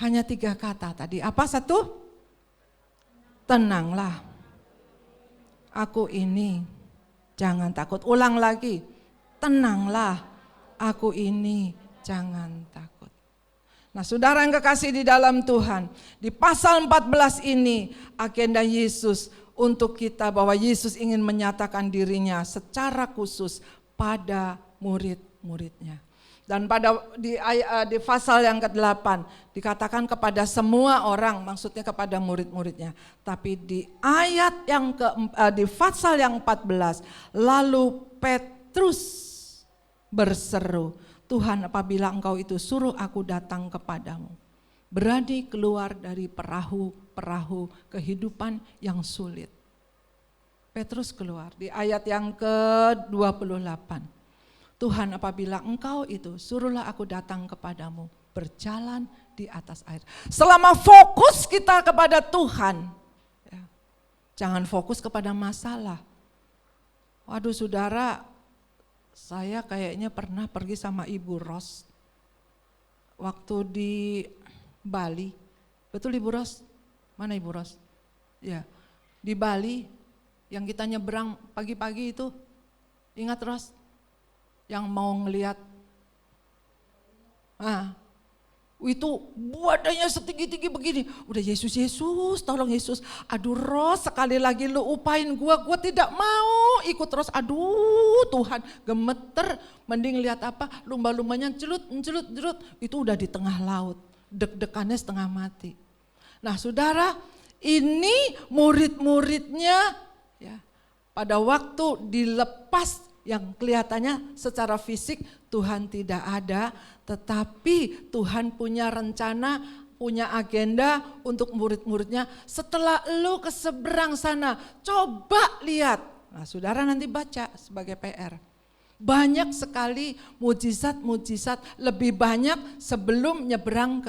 Hanya 3 kata tadi. Apa 1? Tenanglah. Aku ini, jangan takut. Ulang lagi. Tenanglah. Aku ini, jangan takut. Nah saudara yang kekasih di dalam Tuhan, di pasal 14 ini agenda Yesus untuk kita bahwa Yesus ingin menyatakan dirinya secara khusus pada murid-muridnya. Dan di pasal yang ke-8 dikatakan kepada semua orang, maksudnya kepada murid-muridnya. Tapi di ayat di pasal yang 14, lalu Petrus berseru, Tuhan, apabila Engkau itu suruh aku datang kepadamu, berani keluar dari perahu kehidupan yang sulit. Petrus keluar di ayat yang ke-28. Tuhan, apabila Engkau itu suruhlah aku datang kepadamu, berjalan di atas air. Selama fokus kita kepada Tuhan, ya, jangan fokus kepada masalah. Waduh saudara, saya kayaknya pernah pergi sama Ibu Ros waktu di Bali. Betul Ibu Ros? Mana Ibu Ros? Ya, di Bali yang kita nyebrang pagi-pagi itu, ingat Ros? Yang mau ngelihat, itu badannya setinggi-tinggi begini. Udah Yesus, tolong Yesus. Aduh Ros, sekali lagi lu upain gua tidak mau ikut Ros. Aduh Tuhan, gemeter. Mending lihat apa, lumba-lumbanya celut, itu udah di tengah laut. Deg-degannya setengah mati. Nah saudara, ini murid-muridnya ya, pada waktu dilepas yang kelihatannya secara fisik Tuhan tidak ada, tetapi Tuhan punya rencana, punya agenda untuk murid-muridnya. Setelah lu ke seberang sana, coba lihat. Nah saudara nanti baca sebagai PR. Banyak sekali mujizat-mujizat, lebih banyak sebelum nyeberang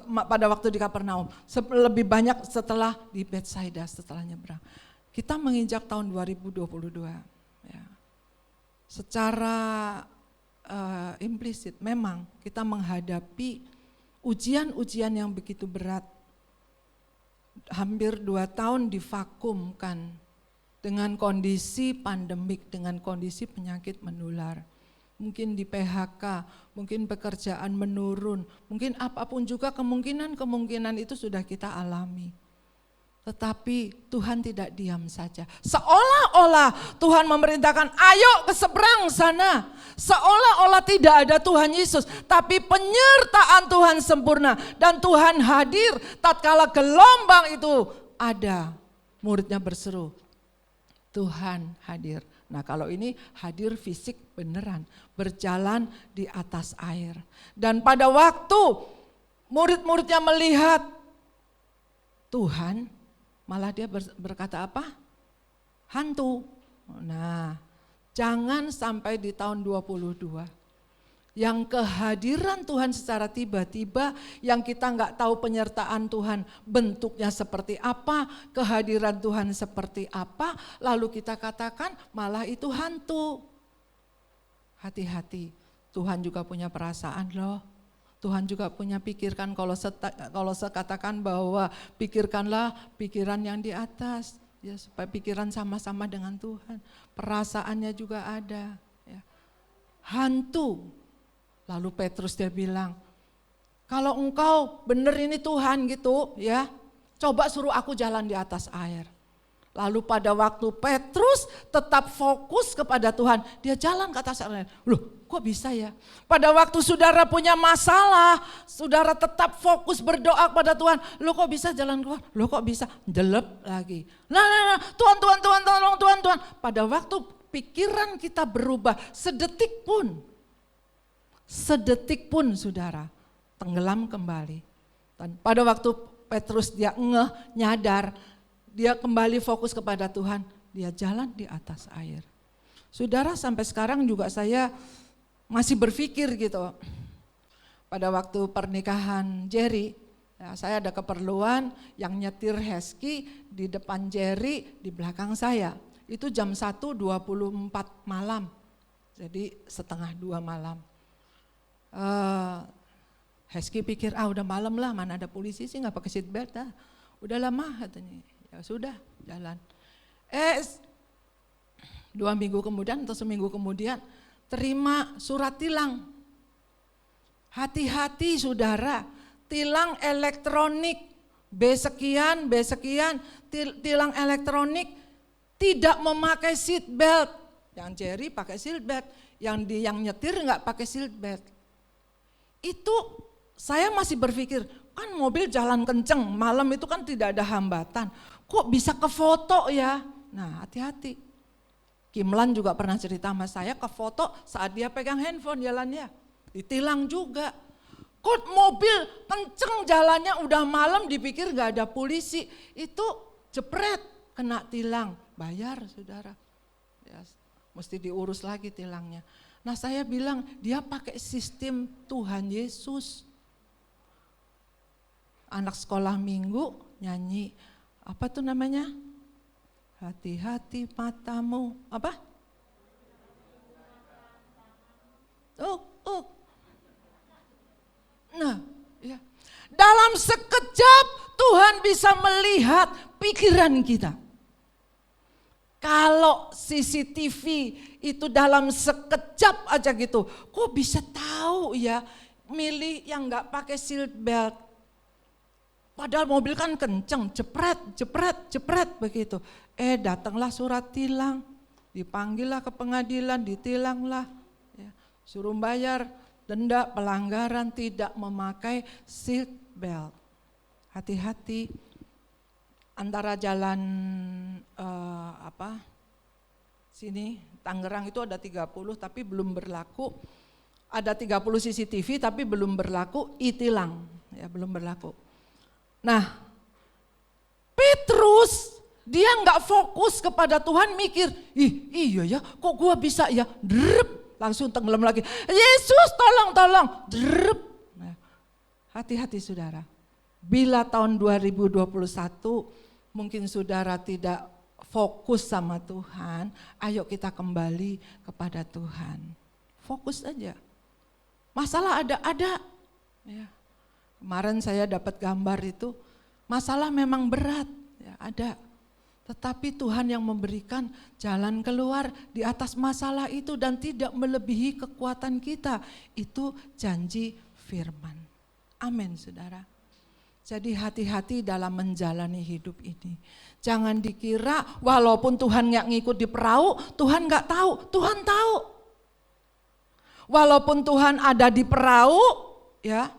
pada waktu di Kapernaum. Lebih banyak setelah di Betsaida, setelah nyeberang. Kita menginjak tahun 2022, ya. Secara implisit memang kita menghadapi ujian-ujian yang begitu berat. Hampir 2 tahun divakumkan dengan kondisi pandemik, dengan kondisi penyakit menular. Mungkin di PHK, mungkin pekerjaan menurun, mungkin apapun juga kemungkinan itu sudah kita alami. Tetapi Tuhan tidak diam saja. Seolah-olah Tuhan memerintahkan, ayo ke seberang sana. Seolah-olah tidak ada Tuhan Yesus. Tapi penyertaan Tuhan sempurna. Dan Tuhan hadir tatkala gelombang itu ada. Muridnya berseru, Tuhan hadir. Nah kalau ini hadir fisik beneran. Berjalan di atas air. Dan pada waktu murid-muridnya melihat Tuhan, malah dia berkata apa? Hantu. Nah, jangan sampai di tahun 22 yang kehadiran Tuhan secara tiba-tiba, yang kita nggak tahu penyertaan Tuhan bentuknya seperti apa, kehadiran Tuhan seperti apa, lalu kita katakan malah itu hantu. Hati-hati, Tuhan juga punya perasaan loh. Tuhan juga punya pikirkan, kalau saya katakan bahwa pikirkanlah pikiran yang di atas, ya, supaya pikiran sama-sama dengan Tuhan. Perasaannya juga ada. Ya. Hantu. Lalu Petrus dia bilang, kalau engkau bener ini Tuhan gitu ya, coba suruh aku jalan di atas air. Lalu pada waktu Petrus tetap fokus kepada Tuhan, dia jalan ke atas air. Loh, kok bisa ya? Pada waktu saudara punya masalah, saudara tetap fokus berdoa kepada Tuhan. Loh kok bisa jalan keluar? Loh kok bisa? Jelep lagi. Nah, Tuhan, tolong Tuhan. Pada waktu pikiran kita berubah sedetik pun saudara, tenggelam kembali. Dan pada waktu Petrus dia nyadar, dia kembali fokus kepada Tuhan, dia jalan di atas air. Saudara, sampai sekarang juga saya masih berpikir gitu. Pada waktu pernikahan Jerry, ya, saya ada keperluan yang nyetir Hesky di depan Jerry, di belakang saya. Itu jam 1.24 malam, jadi 1:30 malam. Hesky pikir, udah malam lah, mana ada polisi sih, gak pakai seat belt dah. Udah lama katanya. Ya sudah, jalan. 2 minggu kemudian atau seminggu kemudian terima surat tilang. Hati-hati saudara, tilang elektronik B sekian, tilang elektronik tidak memakai seat belt. Yang Jerry pakai seat belt, yang nyetir nggak pakai seat belt. Itu saya masih berpikir, kan mobil jalan kenceng, malam itu kan tidak ada hambatan. Kok bisa kefoto ya? Nah, hati-hati. Kimlan juga pernah cerita sama saya, kefoto saat dia pegang handphone jalannya. Ditilang juga. Kok mobil kenceng jalannya udah malam dipikir gak ada polisi. Itu jepret, kena tilang. Bayar saudara. Ya, mesti diurus lagi tilangnya. Nah saya bilang dia pakai sistem Tuhan Yesus. Anak sekolah minggu nyanyi, apa tuh namanya? Hati-hati matamu, apa? Nah, ya. Dalam sekejap Tuhan bisa melihat pikiran kita. Kalau CCTV itu dalam sekejap aja gitu, kok bisa tahu ya milih yang nggak pakai seat belt. Padahal mobil kan kenceng, jepret begitu. Datanglah surat tilang, dipanggillah ke pengadilan, ditilanglah, ya, suruh bayar denda pelanggaran tidak memakai seat belt. Hati-hati, antara jalan sini Tangerang itu ada 30 tapi belum berlaku, ada 30 CCTV tapi belum berlaku e-tilang, ya belum berlaku. Nah, Petrus dia nggak fokus kepada Tuhan, mikir, iya ya, kok gua bisa ya, langsung tenggelam lagi. Yesus tolong, nah, hati-hati saudara. Bila tahun 2021 mungkin saudara tidak fokus sama Tuhan, ayo kita kembali kepada Tuhan. Fokus aja. Masalah ada. Ya. Kemarin saya dapat gambar itu, masalah memang berat, ya, ada. Tetapi Tuhan yang memberikan jalan keluar di atas masalah itu dan tidak melebihi kekuatan kita. Itu janji firman. Amin saudara. Jadi hati-hati dalam menjalani hidup ini. Jangan dikira walaupun Tuhan gak ngikut di perahu, Tuhan gak tahu, Tuhan tahu. Walaupun Tuhan ada di perahu, ya,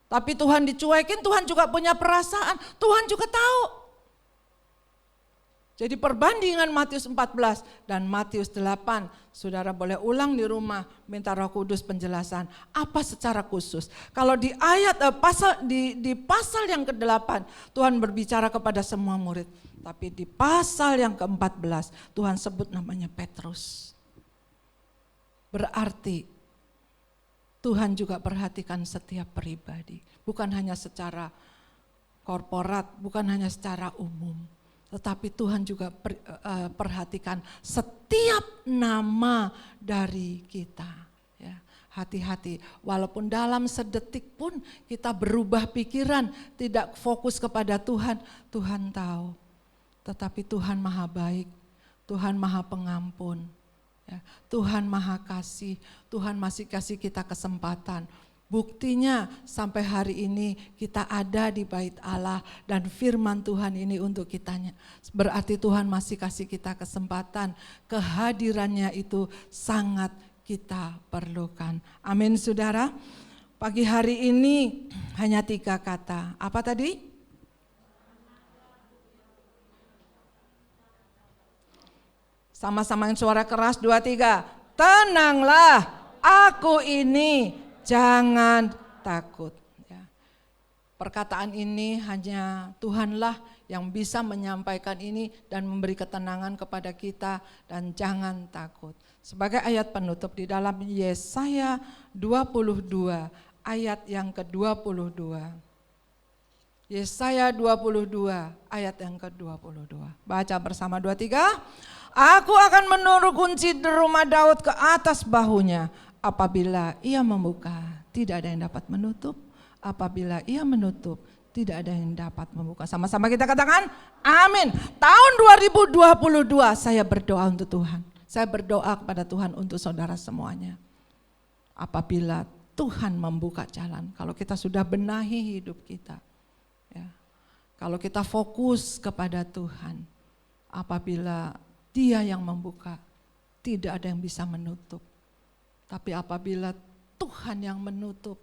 tapi Tuhan dicuekin, Tuhan juga punya perasaan, Tuhan juga tahu. Jadi perbandingan Matius 14 dan Matius 8, saudara boleh ulang di rumah, minta Roh Kudus penjelasan. Apa secara khusus? Kalau di ayat di pasal yang ke-8 Tuhan berbicara kepada semua murid, tapi di pasal yang ke-14 Tuhan sebut namanya Petrus. Berarti Tuhan juga perhatikan setiap pribadi, bukan hanya secara korporat, bukan hanya secara umum. Tetapi Tuhan juga perhatikan setiap nama dari kita. Ya, hati-hati, walaupun dalam sedetik pun kita berubah pikiran, tidak fokus kepada Tuhan, Tuhan tahu. Tetapi Tuhan maha baik, Tuhan maha pengampun, ya, Tuhan maha kasih, Tuhan masih kasih kita kesempatan. Buktinya sampai hari ini kita ada di bait Allah dan firman Tuhan ini untuk kitanya. Berarti Tuhan masih kasih kita kesempatan, kehadirannya itu sangat kita perlukan. Amin saudara. Pagi hari ini hanya 3 kata. Apa tadi? Sama-sama yang suara keras 2, 3. Tenanglah, aku ini. Jangan takut. Ya. Perkataan ini hanya Tuhanlah yang bisa menyampaikan ini dan memberi ketenangan kepada kita dan jangan takut. Sebagai ayat penutup di dalam Yesaya 22 ayat yang ke-22. Yesaya 22 ayat yang ke-22. Baca bersama 2, 3. Aku akan menaruh kunci di rumah Daud ke atas bahunya. Apabila ia membuka, tidak ada yang dapat menutup. Apabila ia menutup, tidak ada yang dapat membuka. Sama-sama kita katakan, amin. Tahun 2022 saya berdoa untuk Tuhan. Saya berdoa kepada Tuhan untuk saudara semuanya. Apabila Tuhan membuka jalan, kalau kita sudah benahi hidup kita. Ya, kalau kita fokus kepada Tuhan, apabila Dia yang membuka, tidak ada yang bisa menutup. Tapi apabila Tuhan yang menutup,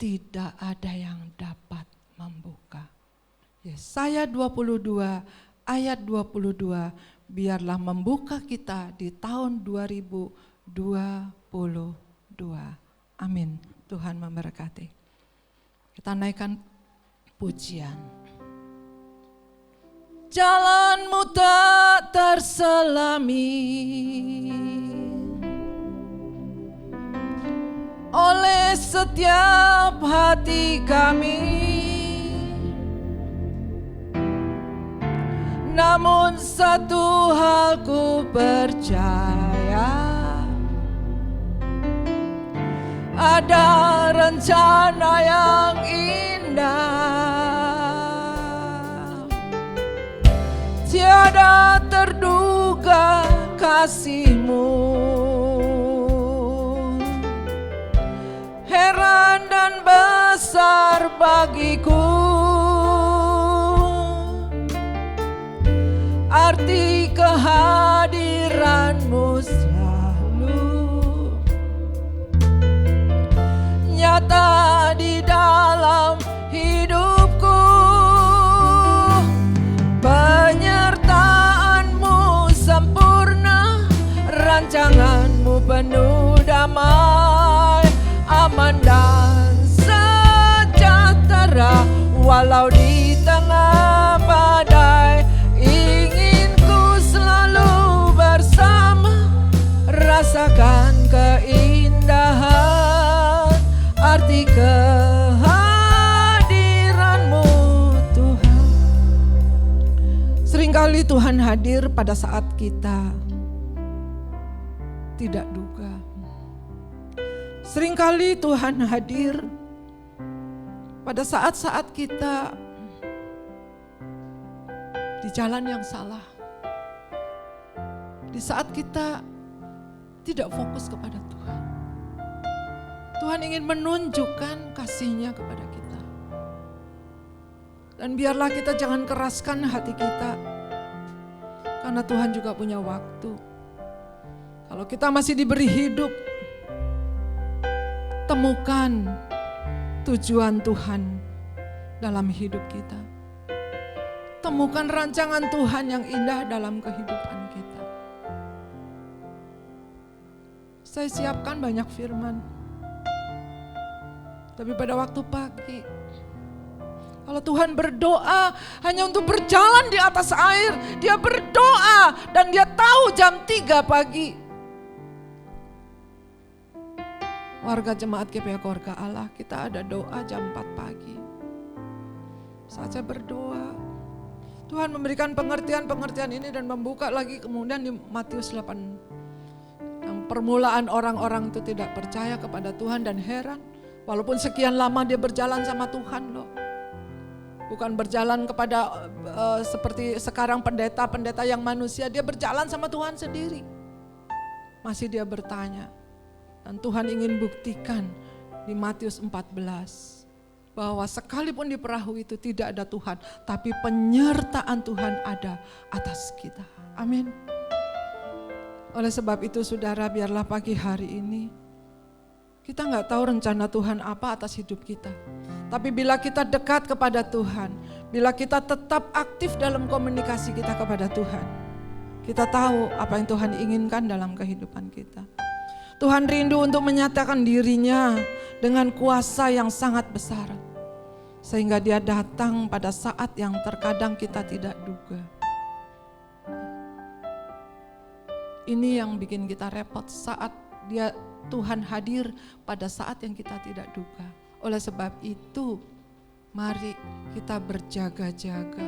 tidak ada yang dapat membuka. Yesaya 22 ayat 22, biarlah membuka kita di tahun 2022. Amin. Tuhan memberkati. Kita naikkan pujian. Jalanmu tak terselami oleh setiap hati kami, namun satu hal ku percaya, ada rencana yang indah, tiada terduga kasih-Mu, heran dan besar bagiku, arti kehadiran-Mu selalu nyata di dalam hidupku. Penyertaan-Mu sempurna, rancangan-Mu penuh damai, aman dan sejahtera walau di tengah badai. Ingin ku selalu bersama, rasakan keindahan arti kehadiran-Mu Tuhan. Seringkali Tuhan hadir pada saat kita tidak duga. Seringkali Tuhan hadir pada saat-saat kita di jalan yang salah. Di saat kita tidak fokus kepada Tuhan. Tuhan ingin menunjukkan kasih-Nya kepada kita. Dan biarlah kita jangan keraskan hati kita. Karena Tuhan juga punya waktu. Kalau kita masih diberi hidup, temukan tujuan Tuhan dalam hidup kita. Temukan rancangan Tuhan yang indah dalam kehidupan kita. Saya siapkan banyak firman. Tapi pada waktu pagi, kalau Tuhan berdoa hanya untuk berjalan di atas air, dia berdoa dan dia tahu jam 3 pagi. Warga jemaat GPA Keluarga Allah, kita ada doa jam 4 pagi. Saat saya berdoa, Tuhan memberikan pengertian-pengertian ini dan membuka lagi kemudian di Matius 8. Yang permulaan orang-orang itu tidak percaya kepada Tuhan dan heran. Walaupun sekian lama dia berjalan sama Tuhan loh. Bukan berjalan kepada seperti sekarang pendeta-pendeta yang manusia, dia berjalan sama Tuhan sendiri. Masih dia bertanya. Dan Tuhan ingin buktikan di Matius 14 bahwa sekalipun di perahu itu tidak ada Tuhan, tapi penyertaan Tuhan ada atas kita. Amin. Oleh sebab itu saudara, biarlah pagi hari ini kita nggak tahu rencana Tuhan apa atas hidup kita. Tapi bila kita dekat kepada Tuhan, bila kita tetap aktif dalam komunikasi kita kepada Tuhan, kita tahu apa yang Tuhan inginkan dalam kehidupan kita. Tuhan rindu untuk menyatakan diri-Nya dengan kuasa yang sangat besar. Sehingga dia datang pada saat yang terkadang kita tidak duga. Ini yang bikin kita repot saat Tuhan hadir pada saat yang kita tidak duga. Oleh sebab itu, mari kita berjaga-jaga,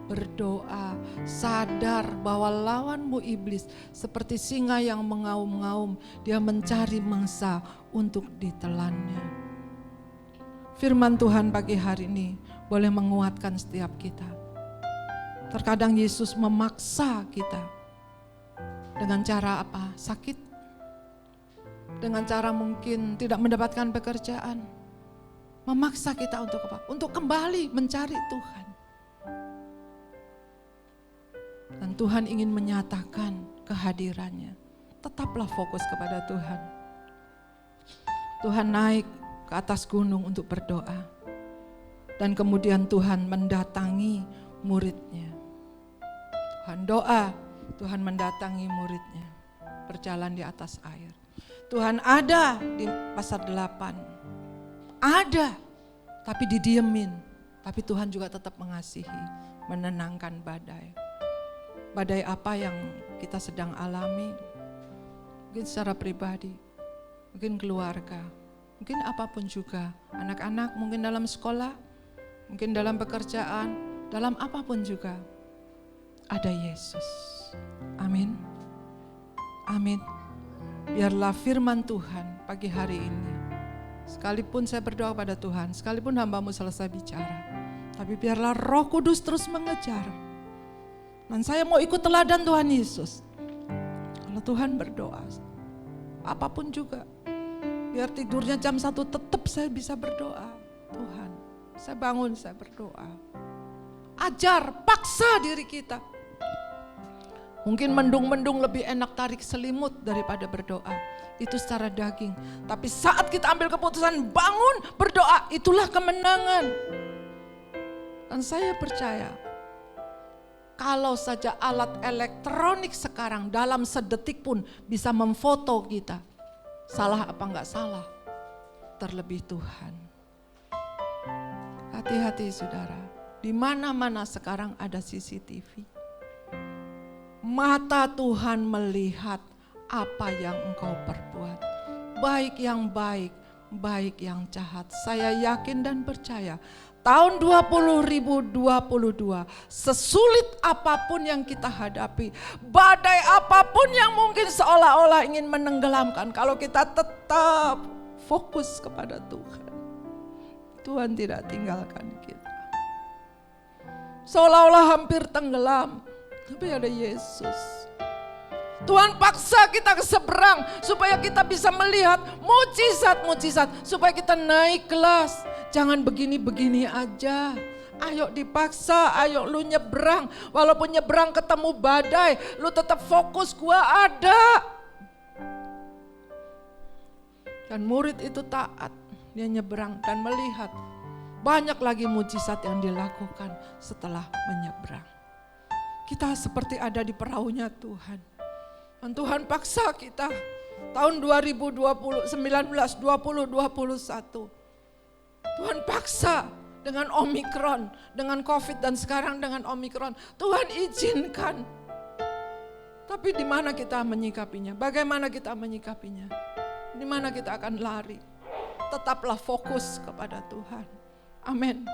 berdoa, sadar bahwa lawanmu iblis seperti singa yang mengaum-ngaum, dia mencari mangsa untuk ditelannya. Firman Tuhan pagi hari ini boleh menguatkan setiap kita. Terkadang Yesus memaksa kita dengan cara apa? Sakit. Dengan cara mungkin tidak mendapatkan pekerjaan. Memaksa kita untuk apa? Untuk kembali mencari Tuhan. Dan Tuhan ingin menyatakan kehadirannya. Tetaplah fokus kepada Tuhan. Tuhan naik ke atas gunung untuk berdoa. Dan kemudian Tuhan mendatangi muridnya. Tuhan doa, Tuhan mendatangi muridnya. Berjalan di atas air. Tuhan ada di pasal 8. Ada, tapi didiemin. Tapi Tuhan juga tetap mengasihi, menenangkan badai. Badai apa yang kita sedang alami? Mungkin secara pribadi, mungkin keluarga, mungkin apapun juga. Anak-anak mungkin dalam sekolah, mungkin dalam pekerjaan, dalam apapun juga. Ada Yesus. Amin. Amin. Biarlah firman Tuhan pagi hari ini, sekalipun saya berdoa pada Tuhan, sekalipun hamba-Mu selesai bicara, tapi biarlah Roh Kudus terus mengejar. Dan saya mau ikut teladan Tuhan Yesus. Kalau Tuhan berdoa, apapun juga, biar tidurnya jam 1 tetap saya bisa berdoa. Tuhan, saya bangun, saya berdoa. Ajar, paksa diri kita. Mungkin mendung-mendung lebih enak tarik selimut daripada berdoa. Itu secara daging. Tapi saat kita ambil keputusan bangun berdoa, itulah kemenangan. Dan saya percaya, kalau saja alat elektronik sekarang dalam sedetik pun bisa memfoto kita. Salah apa enggak salah? Terlebih Tuhan. Hati-hati saudara, di mana-mana sekarang ada CCTV. Mata Tuhan melihat apa yang engkau perbuat. Baik yang baik, baik yang jahat. Saya yakin dan percaya tahun 2022, sesulit apapun yang kita hadapi, badai apapun yang mungkin seolah-olah ingin menenggelamkan, kalau kita tetap fokus kepada Tuhan, Tuhan tidak tinggalkan kita. Seolah-olah hampir tenggelam, tapi ada Yesus. Tuhan paksa kita ke seberang supaya kita bisa melihat mujizat-mujizat, supaya kita naik kelas. Jangan begini-begini aja. Ayo dipaksa, ayo lu nyebrang. Walaupun nyebrang ketemu badai, lu tetap fokus, gua ada. Dan murid itu taat, dia nyebrang dan melihat banyak lagi mujizat yang dilakukan setelah menyeberang. Kita seperti ada di perahunya Tuhan. Dan Tuhan paksa kita tahun 2020, 19, 20, 21. Tuhan paksa dengan Omikron, dengan Covid dan sekarang dengan Omikron. Tuhan izinkan. Tapi di mana kita menyikapinya? Bagaimana kita menyikapinya? Di mana kita akan lari? Tetaplah fokus kepada Tuhan. Amin.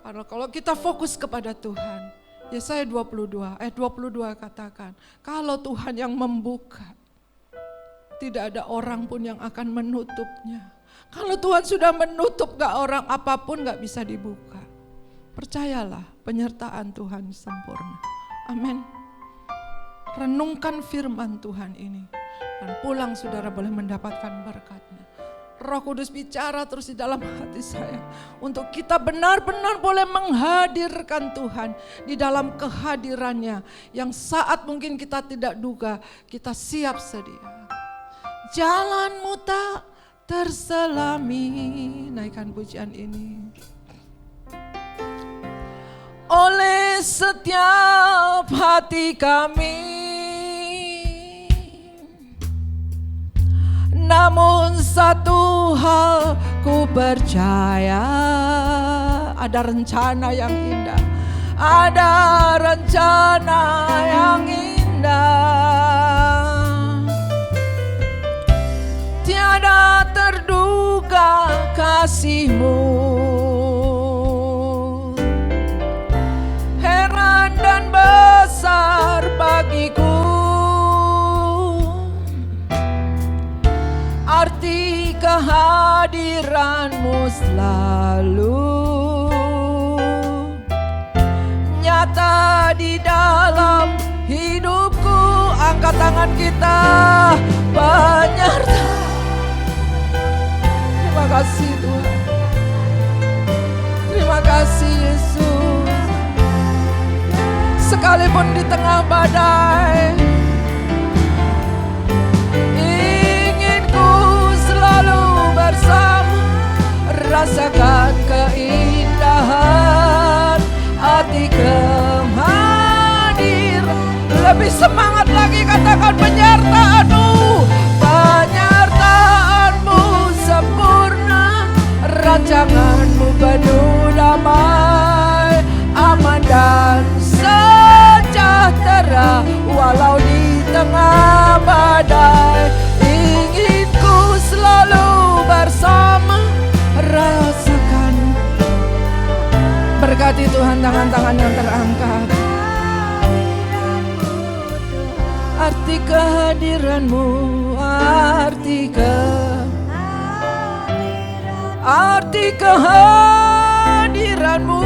Karena kalau kita fokus kepada Tuhan, Yesaya 22 katakan, kalau Tuhan yang membuka, tidak ada orang pun yang akan menutupnya. Kalau Tuhan sudah menutup, gak orang apapun gak bisa dibuka. Percayalah, penyertaan Tuhan sempurna. Amin. Renungkan firman Tuhan ini, dan pulang saudara boleh mendapatkan berkatnya. Roh Kudus bicara terus di dalam hati saya, untuk kita benar-benar boleh menghadirkan Tuhan di dalam kehadirannya, yang saat mungkin kita tidak duga, kita siap sedia. Jalanmu tak terselami, naikkan pujian ini. Oleh setiap hati kami, namun satu hal ku percaya, ada rencana yang indah, ada rencana yang indah. Tiada terduga kasih-Mu, heran dan besar bagiku. Arti kehadiran-Mu selalu nyata di dalam hidupku. Angkat tangan kita, penyerta. Terima kasih Tuhan. Terima kasih Yesus. Sekalipun di tengah badai, ingin ku selalu katakan penyertaan-Mu, penyertaan-Mu sempurna, rancangan-Mu penuh damai, aman dan sejahtera walau di tengah badai. Ingin ku selalu bersama, rasakan. Berkati Tuhan tangan-tangan yang terangkat. Arti kehadiran-Mu, arti kehadiran-Mu,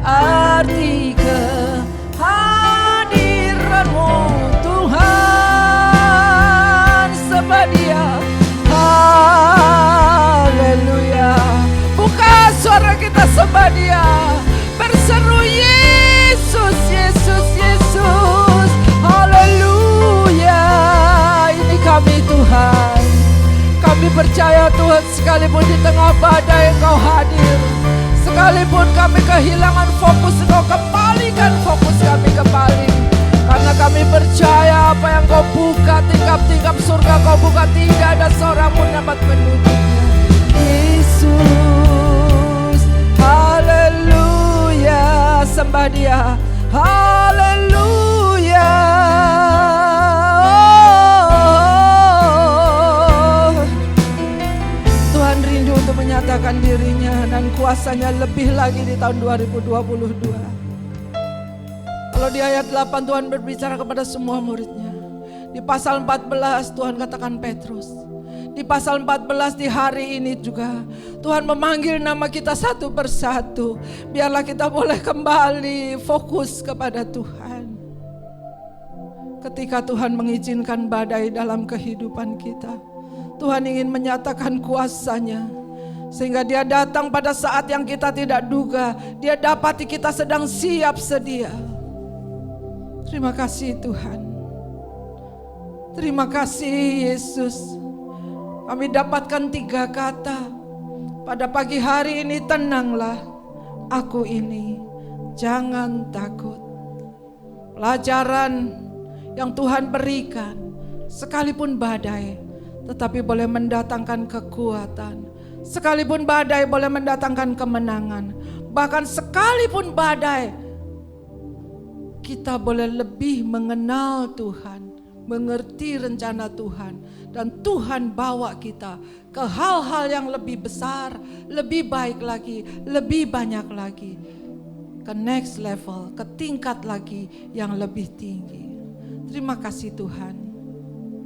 arti kehadiran-Mu, Tuhan sembah Dia. Haleluya. Buka suara kita sembah Dia, berseru Yesus, Yesus, Yesus. Haleluya. Ini kami Tuhan, kami percaya Tuhan, sekalipun di tengah badai Engkau hadir, sekalipun kami kehilangan fokus, Engkau kembalikan fokus kami kembali. Karena kami percaya apa yang Kau buka, tingkap-tingkap surga Kau buka, tidak ada seorang pun dapat menutupnya. Yesus, haleluya, sembah Dia, haleluya. Tuhan rindu untuk menyatakan dirinya dan kuasanya lebih lagi di tahun 2022. Kalau di ayat 8 Tuhan berbicara kepada semua muridnya. Di pasal 14 Tuhan katakan Petrus. Di pasal 14 di hari ini juga Tuhan memanggil nama kita satu persatu. Biarlah kita boleh kembali fokus kepada Tuhan. Ketika Tuhan mengizinkan badai dalam kehidupan kita, Tuhan ingin menyatakan kuasa-Nya, sehingga Dia datang pada saat yang kita tidak duga. Dia dapati kita sedang siap sedia. Terima kasih Tuhan. Terima kasih Yesus. Kami dapatkan 3 kata pada pagi hari ini. Tenanglah, aku ini, jangan takut. Pelajaran yang Tuhan berikan, sekalipun badai tetapi boleh mendatangkan kekuatan. Sekalipun badai boleh mendatangkan kemenangan. Bahkan sekalipun badai, kita boleh lebih mengenal Tuhan, mengerti rencana Tuhan, dan Tuhan bawa kita ke hal-hal yang lebih besar, lebih baik lagi, lebih banyak lagi, ke next level, ke tingkat lagi yang lebih tinggi. Terima kasih Tuhan,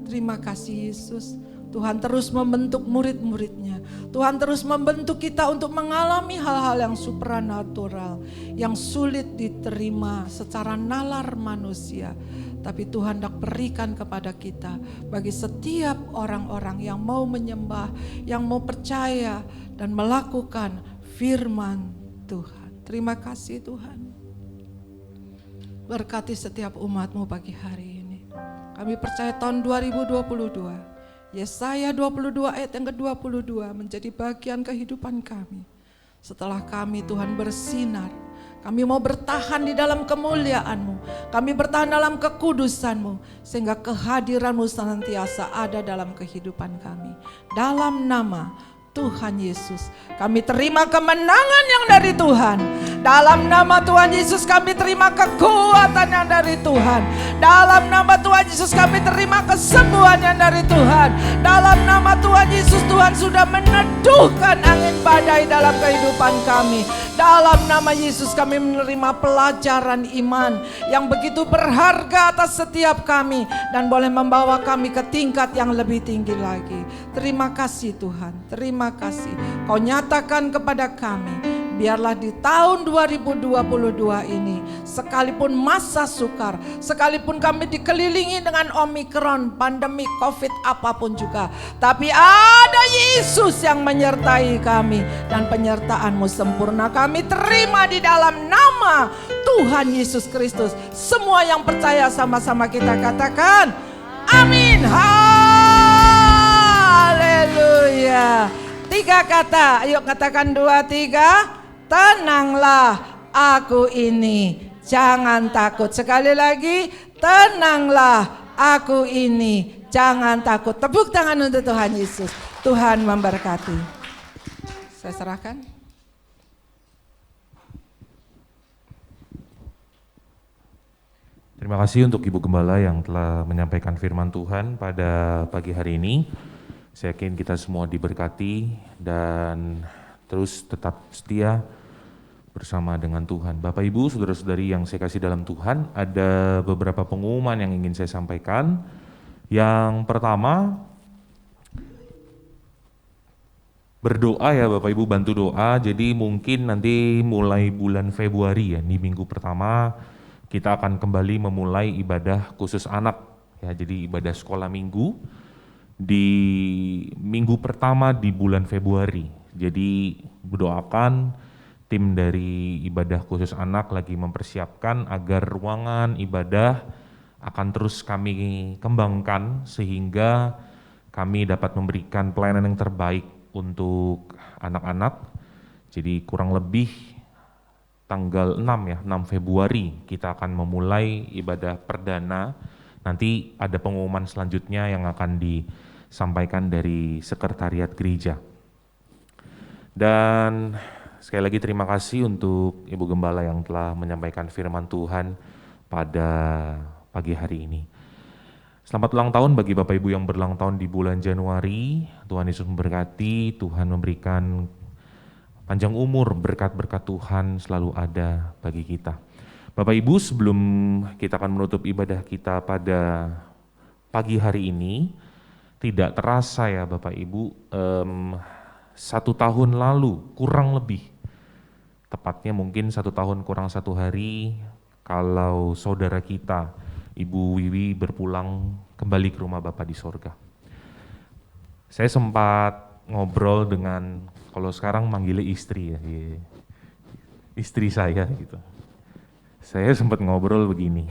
terima kasih Yesus. Tuhan terus membentuk murid-muridnya. Tuhan terus membentuk kita untuk mengalami hal-hal yang supranatural, yang sulit diterima secara nalar manusia. Tapi Tuhan hendak berikan kepada kita, bagi setiap orang-orang yang mau menyembah, yang mau percaya dan melakukan firman Tuhan. Terima kasih Tuhan. Berkati setiap umat-Mu pagi hari ini. Kami percaya tahun 2022, Yesaya 22 ayat yang ke-22 menjadi bagian kehidupan kami. Setelah kami Tuhan bersinar, kami mau bertahan di dalam kemuliaan-Mu, kami bertahan dalam kekudusan-Mu, sehingga kehadiran-Mu senantiasa ada dalam kehidupan kami. Dalam nama Tuhan Yesus, kami terima kemenangan yang dari Tuhan. Dalam nama Tuhan Yesus kami terima kekuatan yang dari Tuhan. Dalam nama Tuhan Yesus kami terima kesembuhan yang dari Tuhan. Dalam nama Tuhan Yesus, Tuhan sudah meneduhkan angin badai dalam kehidupan kami. Dalam nama Yesus kami menerima pelajaran iman yang begitu berharga atas setiap kami, dan boleh membawa kami ke tingkat yang lebih tinggi lagi. Terima kasih Tuhan, terima kasih. Kau nyatakan kepada kami, biarlah di tahun 2022 ini, sekalipun masa sukar, sekalipun kami dikelilingi dengan Omikron, pandemi COVID apapun juga, tapi ada Yesus yang menyertai kami, dan penyertaan-Mu sempurna kami terima di dalam nama Tuhan Yesus Kristus. Semua yang percaya sama-sama kita katakan amin. Haleluya. 3 kata, ayo katakan 2, 3. Tenanglah, aku ini, jangan takut. Sekali lagi, tenanglah, aku ini. Jangan takut. Tepuk tangan untuk Tuhan Yesus. Tuhan memberkati. Saya serahkan. Terima kasih untuk Ibu Gembala yang telah menyampaikan firman Tuhan pada pagi hari ini. Saya yakin kita semua diberkati dan terus tetap setia bersama dengan Tuhan. Bapak Ibu, saudara-saudari yang saya kasih dalam Tuhan, ada beberapa pengumuman yang ingin saya sampaikan. Yang pertama, berdoa ya Bapak Ibu, bantu doa. Jadi mungkin nanti mulai bulan Februari ya, di minggu pertama kita akan kembali memulai ibadah khusus anak ya. Jadi ibadah sekolah minggu di minggu pertama di bulan Februari. Jadi berdoakan, tim dari ibadah khusus anak lagi mempersiapkan agar ruangan ibadah akan terus kami kembangkan sehingga kami dapat memberikan pelayanan yang terbaik untuk anak-anak. Jadi kurang lebih tanggal 6 ya, 6 Februari kita akan memulai ibadah perdana. Nanti ada pengumuman selanjutnya yang akan disampaikan dari sekretariat gereja. Dan sekali lagi terima kasih untuk Ibu Gembala yang telah menyampaikan firman Tuhan pada pagi hari ini. Selamat ulang tahun bagi Bapak Ibu yang berulang tahun di bulan Januari. Tuhan Yesus memberkati, Tuhan memberikan panjang umur, berkat-berkat Tuhan selalu ada bagi kita. Bapak Ibu, sebelum kita akan menutup ibadah kita pada pagi hari ini, tidak terasa ya Bapak Ibu, 1 tahun lalu kurang lebih, tepatnya mungkin 1 tahun kurang 1 hari, kalau saudara kita, Ibu Wiwi berpulang kembali ke rumah Bapa di sorga. Saya sempat ngobrol dengan, kalau sekarang manggilnya istri ya, istri saya gitu. Saya sempat ngobrol begini,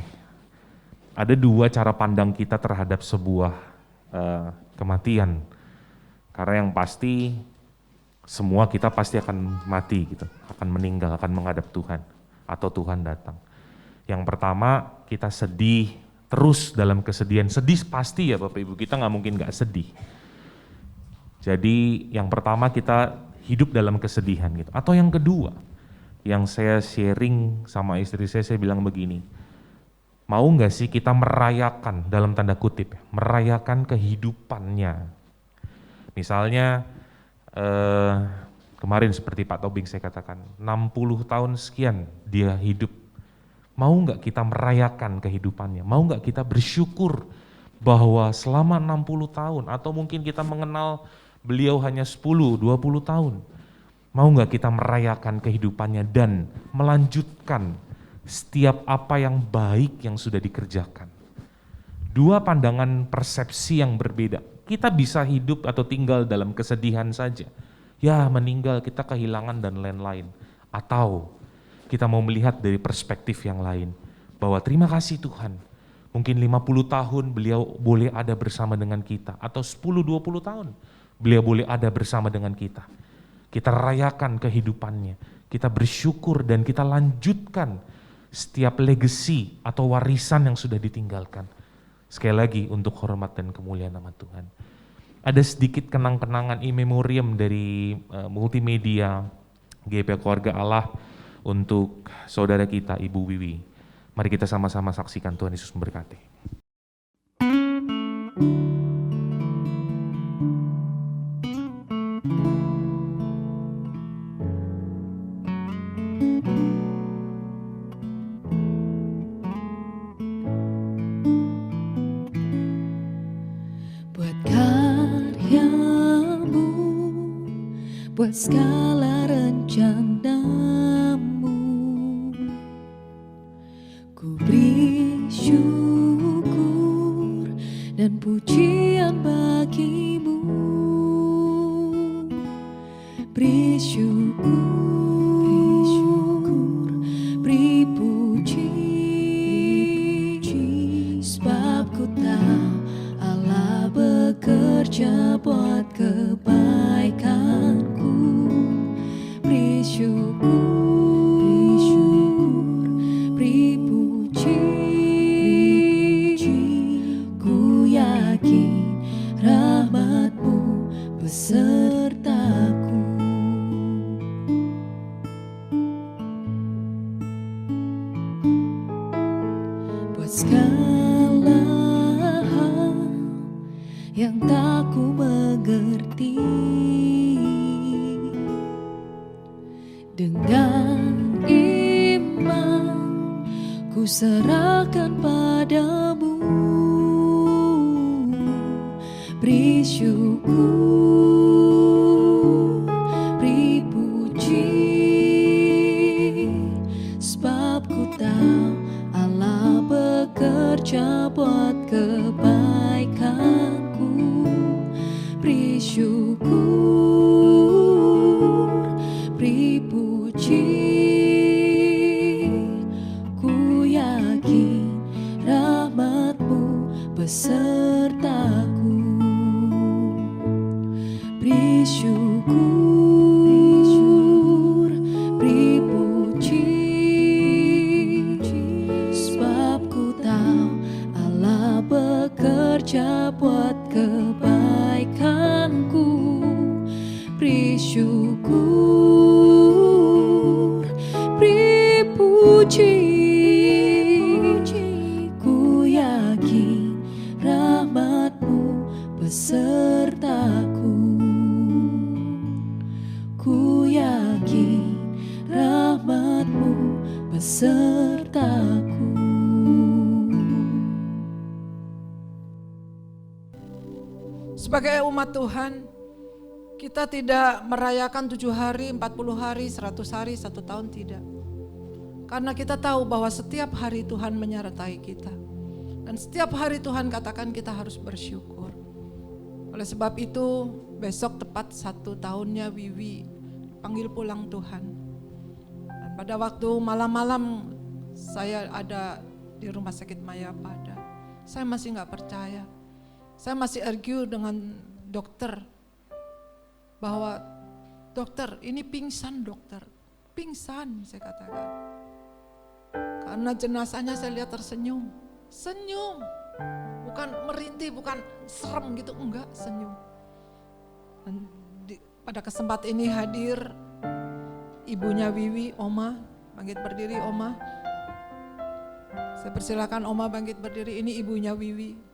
ada 2 cara pandang kita terhadap sebuah kematian. Karena yang pasti semua kita pasti akan mati gitu, akan meninggal, akan menghadap Tuhan atau Tuhan datang. Yang pertama, kita sedih terus dalam kesedihan. Sedih pasti ya Bapak Ibu, kita nggak mungkin nggak sedih. Jadi yang pertama kita hidup dalam kesedihan gitu. Atau yang kedua, yang saya sharing sama istri saya bilang begini, mau nggak sih kita merayakan, dalam tanda kutip, merayakan kehidupannya. Misalnya kemarin seperti Pak Tobing saya katakan, 60 tahun sekian dia hidup. Mau nggak kita merayakan kehidupannya? Mau nggak kita bersyukur bahwa selama 60 tahun atau mungkin kita mengenal beliau hanya 10-20 tahun. Mau nggak kita merayakan kehidupannya dan melanjutkan setiap apa yang baik yang sudah dikerjakan. 2 pandangan persepsi yang berbeda. Kita bisa hidup atau tinggal dalam kesedihan saja. Ya meninggal, kita kehilangan dan lain-lain. Atau kita mau melihat dari perspektif yang lain. Bahwa terima kasih Tuhan, mungkin 50 tahun beliau boleh ada bersama dengan kita. Atau 10-20 tahun beliau boleh ada bersama dengan kita. Kita rayakan kehidupannya, kita bersyukur dan kita lanjutkan setiap legacy atau warisan yang sudah ditinggalkan. Sekali lagi untuk hormat dan kemuliaan nama Tuhan. Ada sedikit kenang-kenangan in memoriam dari multimedia GP Keluarga Allah untuk saudara kita Ibu Wiwi. Mari kita sama-sama saksikan. Tuhan Yesus memberkati. Buat karyamu, buat segala rencanamu, ku beri syukur dan pujian bagimu. Beri syukur, beri puji, sebab ku tahu Allah bekerja buat kebaikanku. Beri syukur, beri puji, ku segala hal yang tak ku mengerti, dengan iman ku serahkan padamu. Beri syukur, beri puji, sebab ku tahu Allah bekerja buat kebaikanku. Beri syukur, beri puji, ku yakin rahmat-Mu besertaku. Beri syukur, beri puji, sebab ku tahu Allah bekerja buat kebaikanku. Beri syukur, beri puji, ku yakin rahmat-Mu besertaku. Ku yakin rahmat-Mu besertaku. Sebagai umat Tuhan, kita tidak merayakan 7 hari, 40 hari, 100 hari, 1 tahun, tidak. Karena kita tahu bahwa setiap hari Tuhan menyertai kita. Dan setiap hari Tuhan katakan kita harus bersyukur. Oleh sebab itu, besok tepat 1 tahunnya Wiwi panggil pulang Tuhan. Dan pada waktu malam-malam saya ada di rumah sakit Mayapada, saya masih gak percaya. Saya masih argue dengan dokter bahwa dokter ini pingsan, dokter pingsan, saya katakan. Karena jenazahnya saya lihat tersenyum, senyum, bukan merintih, bukan serem gitu, enggak, senyum. Dan pada kesempatan ini hadir ibunya Wiwi, Oma, bangkit berdiri Oma. Saya persilakan Oma bangkit berdiri, ini ibunya Wiwi.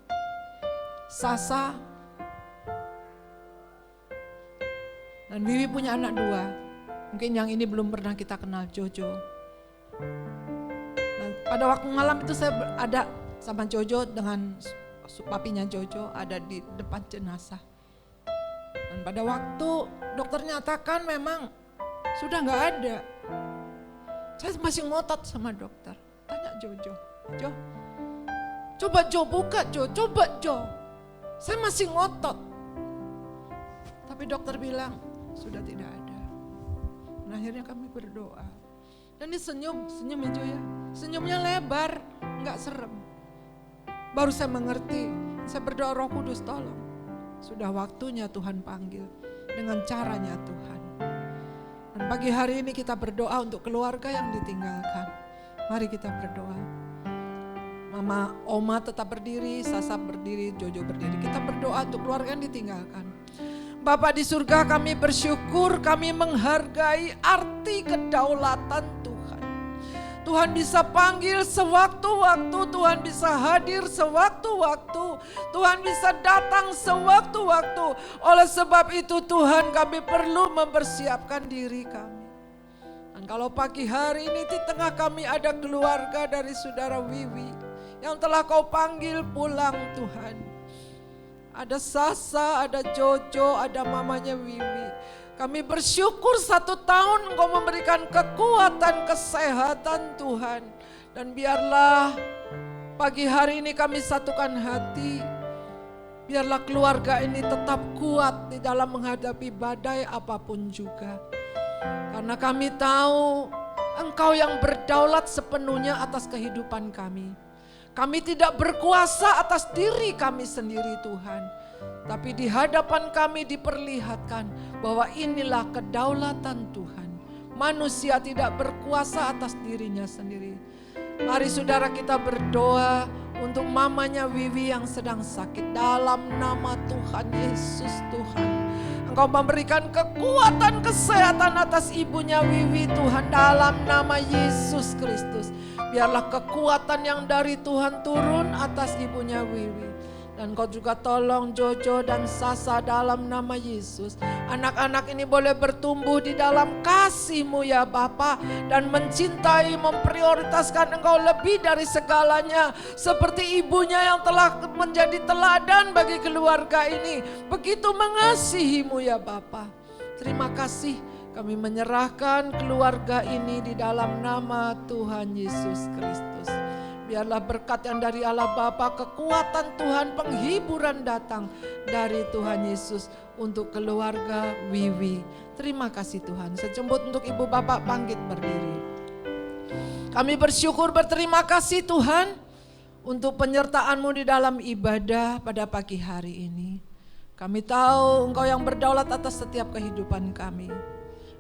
Sasa. Dan Wiwi punya anak 2. Mungkin yang ini belum pernah kita kenal, Jojo. Dan pada waktu malam itu saya ada sama Jojo dengan papinya Jojo ada di depan jenazah. Dan pada waktu dokter nyatakan memang sudah gak ada. Saya masih ngotot sama dokter. Tanya Jojo, Jo, coba Jo buka Jo, coba Jo. Saya masih ngotot. Tapi dokter bilang sudah tidak ada. Dan akhirnya kami berdoa. Dan dia senyum Jo ya. Senyumnya lebar, gak serem. Baru saya mengerti, saya berdoa Roh Kudus tolong. Sudah waktunya Tuhan panggil dengan caranya Tuhan. Dan pagi hari ini kita berdoa untuk keluarga yang ditinggalkan. Mari kita berdoa. Mama, Oma tetap berdiri, Sasa berdiri, Jojo berdiri. Kita berdoa untuk keluarga yang ditinggalkan. Bapa di surga, kami bersyukur, kami menghargai arti kedaulatan Tuhan. Tuhan bisa panggil sewaktu-waktu, Tuhan bisa hadir sewaktu-waktu, Tuhan bisa datang sewaktu-waktu. Oleh sebab itu Tuhan, kami perlu mempersiapkan diri kami. Dan kalau pagi hari ini di tengah kami ada keluarga dari saudara Wiwi yang telah Kau panggil pulang Tuhan. Ada Sasa, ada Jojo, ada mamanya Wiwi. Kami bersyukur 1 tahun Engkau memberikan kekuatan, kesehatan Tuhan. Dan biarlah pagi hari ini kami satukan hati. Biarlah keluarga ini tetap kuat di dalam menghadapi badai apapun juga. Karena kami tahu Engkau yang berdaulat sepenuhnya atas kehidupan kami. Kami tidak berkuasa atas diri kami sendiri Tuhan. Tapi di hadapan kami diperlihatkan bahwa inilah kedaulatan Tuhan. Manusia tidak berkuasa atas dirinya sendiri. Mari saudara kita berdoa untuk mamanya Wiwi yang sedang sakit. Dalam nama Tuhan Yesus Tuhan. Engkau memberikan kekuatan kesehatan atas ibunya Wiwi Tuhan, dalam nama Yesus Kristus. Biarlah kekuatan yang dari Tuhan turun atas ibunya Wiwi. Dan Kau juga tolong Jojo dan Sasa dalam nama Yesus. Anak-anak ini boleh bertumbuh di dalam kasih-Mu ya Bapa, dan mencintai, memprioritaskan Engkau lebih dari segalanya. Seperti ibunya yang telah menjadi teladan bagi keluarga ini, begitu mengasihi-Mu ya Bapa. Terima kasih, kami menyerahkan keluarga ini di dalam nama Tuhan Yesus Kristus. Biarlah berkat yang dari Allah Bapa, kekuatan Tuhan, penghiburan datang dari Tuhan Yesus untuk keluarga Wiwi. Terima kasih Tuhan. Sejemput untuk ibu bapak bangkit berdiri. Kami bersyukur, berterima kasih Tuhan untuk penyertaan-Mu di dalam ibadah pada pagi hari ini. Kami tahu Engkau yang berdaulat atas setiap kehidupan kami.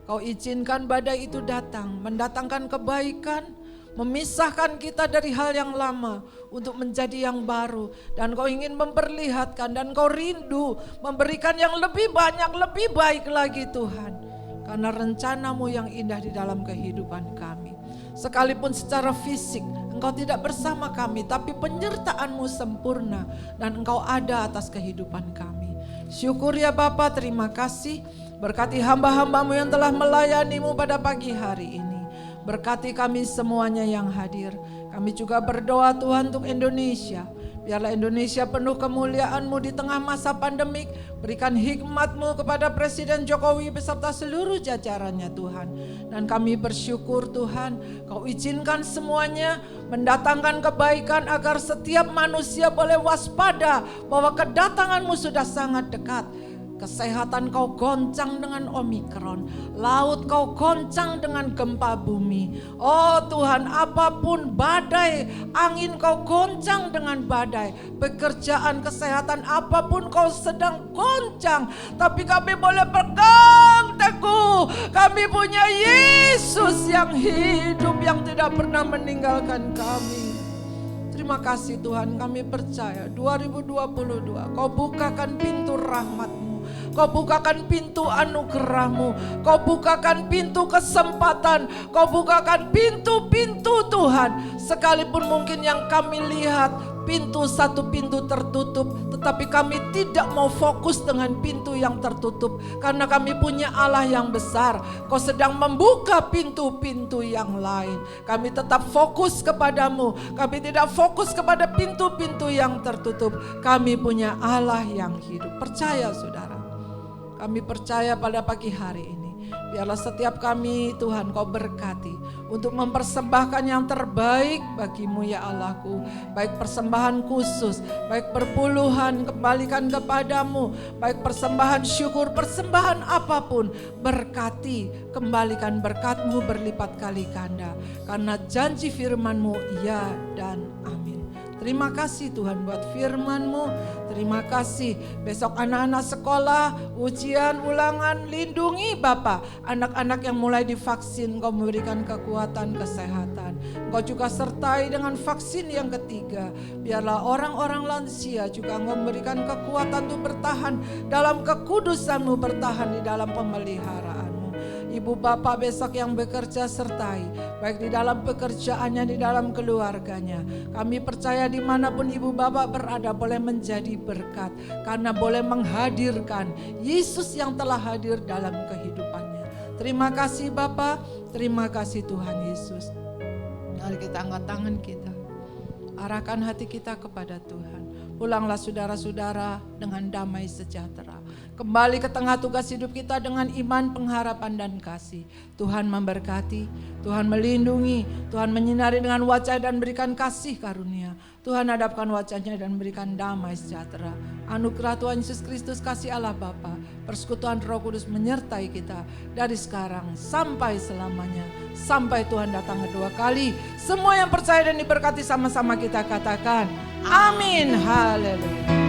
Kau izinkan badai itu datang, mendatangkan kebaikan, memisahkan kita dari hal yang lama untuk menjadi yang baru. Dan Kau ingin memperlihatkan, dan Kau rindu memberikan yang lebih banyak, lebih baik lagi Tuhan. Karena rencana-Mu yang indah di dalam kehidupan kami. Sekalipun secara fisik Engkau tidak bersama kami, tapi penyertaan-Mu sempurna dan Engkau ada atas kehidupan kami. Syukur ya Bapa, terima kasih. Berkati hamba-hamba-Mu yang telah melayani-Mu pada pagi hari ini. Berkati kami semuanya yang hadir. Kami juga berdoa Tuhan untuk Indonesia. Biarlah Indonesia penuh kemuliaan-Mu di tengah masa pandemik. Berikan hikmat-Mu kepada Presiden Jokowi beserta seluruh jajarannya Tuhan. Dan kami bersyukur Tuhan, Kau izinkan semuanya mendatangkan kebaikan agar setiap manusia boleh waspada bahwa kedatangan-Mu sudah sangat dekat. Kesehatan Kau goncang dengan Omikron, laut Kau goncang dengan gempa bumi. Oh Tuhan, apapun badai, angin Kau goncang dengan badai. Pekerjaan, kesehatan, apapun Kau sedang goncang, tapi kami boleh pegang teguh. Kami punya Yesus yang hidup, yang tidak pernah meninggalkan kami. Terima kasih Tuhan, kami percaya 2022 Kau bukakan pintu rahmat-Mu. Kau bukakan pintu anugerah-Mu, Kau bukakan pintu kesempatan, Kau bukakan pintu-pintu Tuhan. Sekalipun mungkin yang kami lihat satu pintu tertutup, tetapi kami tidak mau fokus dengan pintu yang tertutup, karena kami punya Allah yang besar. Kau sedang membuka pintu-pintu yang lain. Kami tetap fokus kepadamu, kami tidak fokus kepada pintu-pintu yang tertutup. Kami punya Allah yang hidup. Percaya saudara, kami percaya pada pagi hari ini, biarlah setiap kami Tuhan Kau berkati untuk mempersembahkan yang terbaik bagi-Mu ya Allahku. Baik persembahan khusus, baik perpuluhan kembalikan kepadamu, baik persembahan syukur, persembahan apapun, berkati, kembalikan berkat-Mu berlipat kali ganda. Karena janji firman-Mu ya dan amin. Terima kasih Tuhan buat firman-Mu. Terima kasih. Besok anak-anak sekolah, ujian, ulangan, lindungi Bapak. Anak-anak yang mulai divaksin, Kau memberikan kekuatan, kesehatan. Kau juga sertai dengan vaksin yang ketiga. Biarlah orang-orang lansia juga Kau memberikan kekuatan untuk bertahan dalam kekudusan-Mu, bertahan di dalam pemeliharaan. Ibu bapak besok yang bekerja sertai, baik di dalam pekerjaannya, di dalam keluarganya. Kami percaya dimanapun ibu bapak berada boleh menjadi berkat, karena boleh menghadirkan Yesus yang telah hadir dalam kehidupannya. Terima kasih Bapa, terima kasih Tuhan Yesus. Mari kita angkat tangan kita, arahkan hati kita kepada Tuhan. Pulanglah saudara-saudara dengan damai sejahtera. Kembali ke tengah tugas hidup kita dengan iman, pengharapan dan kasih. Tuhan memberkati, Tuhan melindungi, Tuhan menyinari dengan wajah dan berikan kasih karunia. Tuhan hadapkan wajahnya dan berikan damai sejahtera. Anugerah Tuhan Yesus Kristus, kasih Allah Bapa, persekutuan Roh Kudus menyertai kita dari sekarang sampai selamanya. Sampai Tuhan datang kedua kali. Semua yang percaya dan diberkati sama-sama kita katakan amin. Haleluya.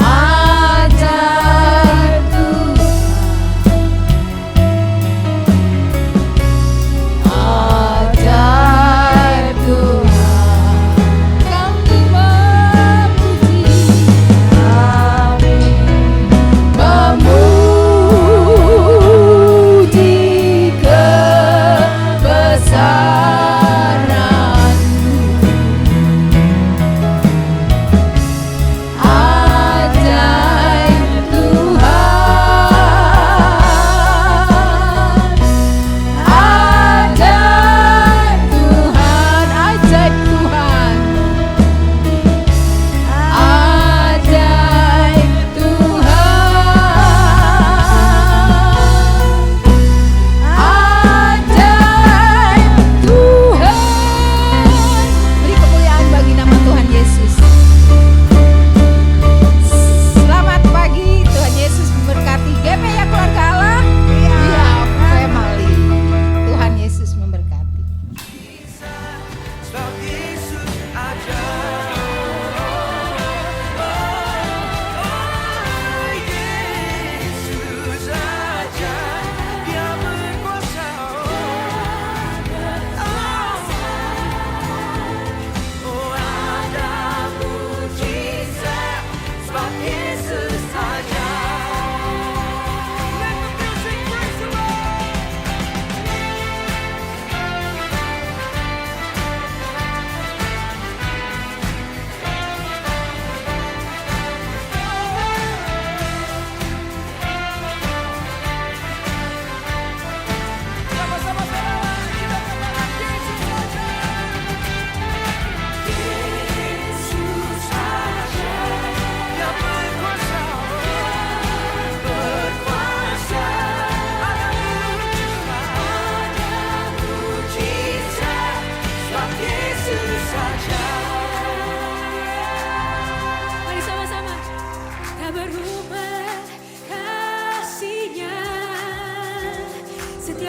Ada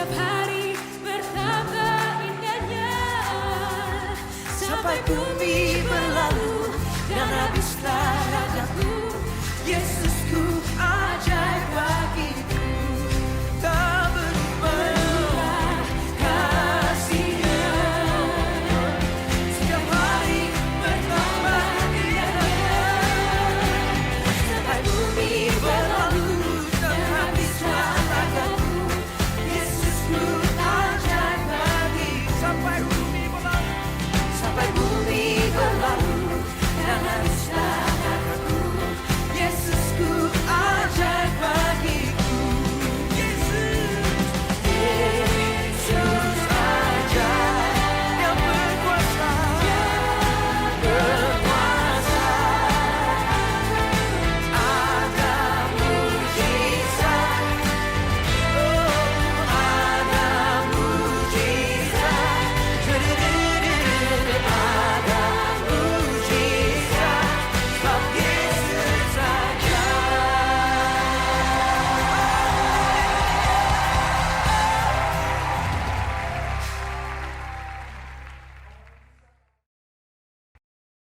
setiap hari.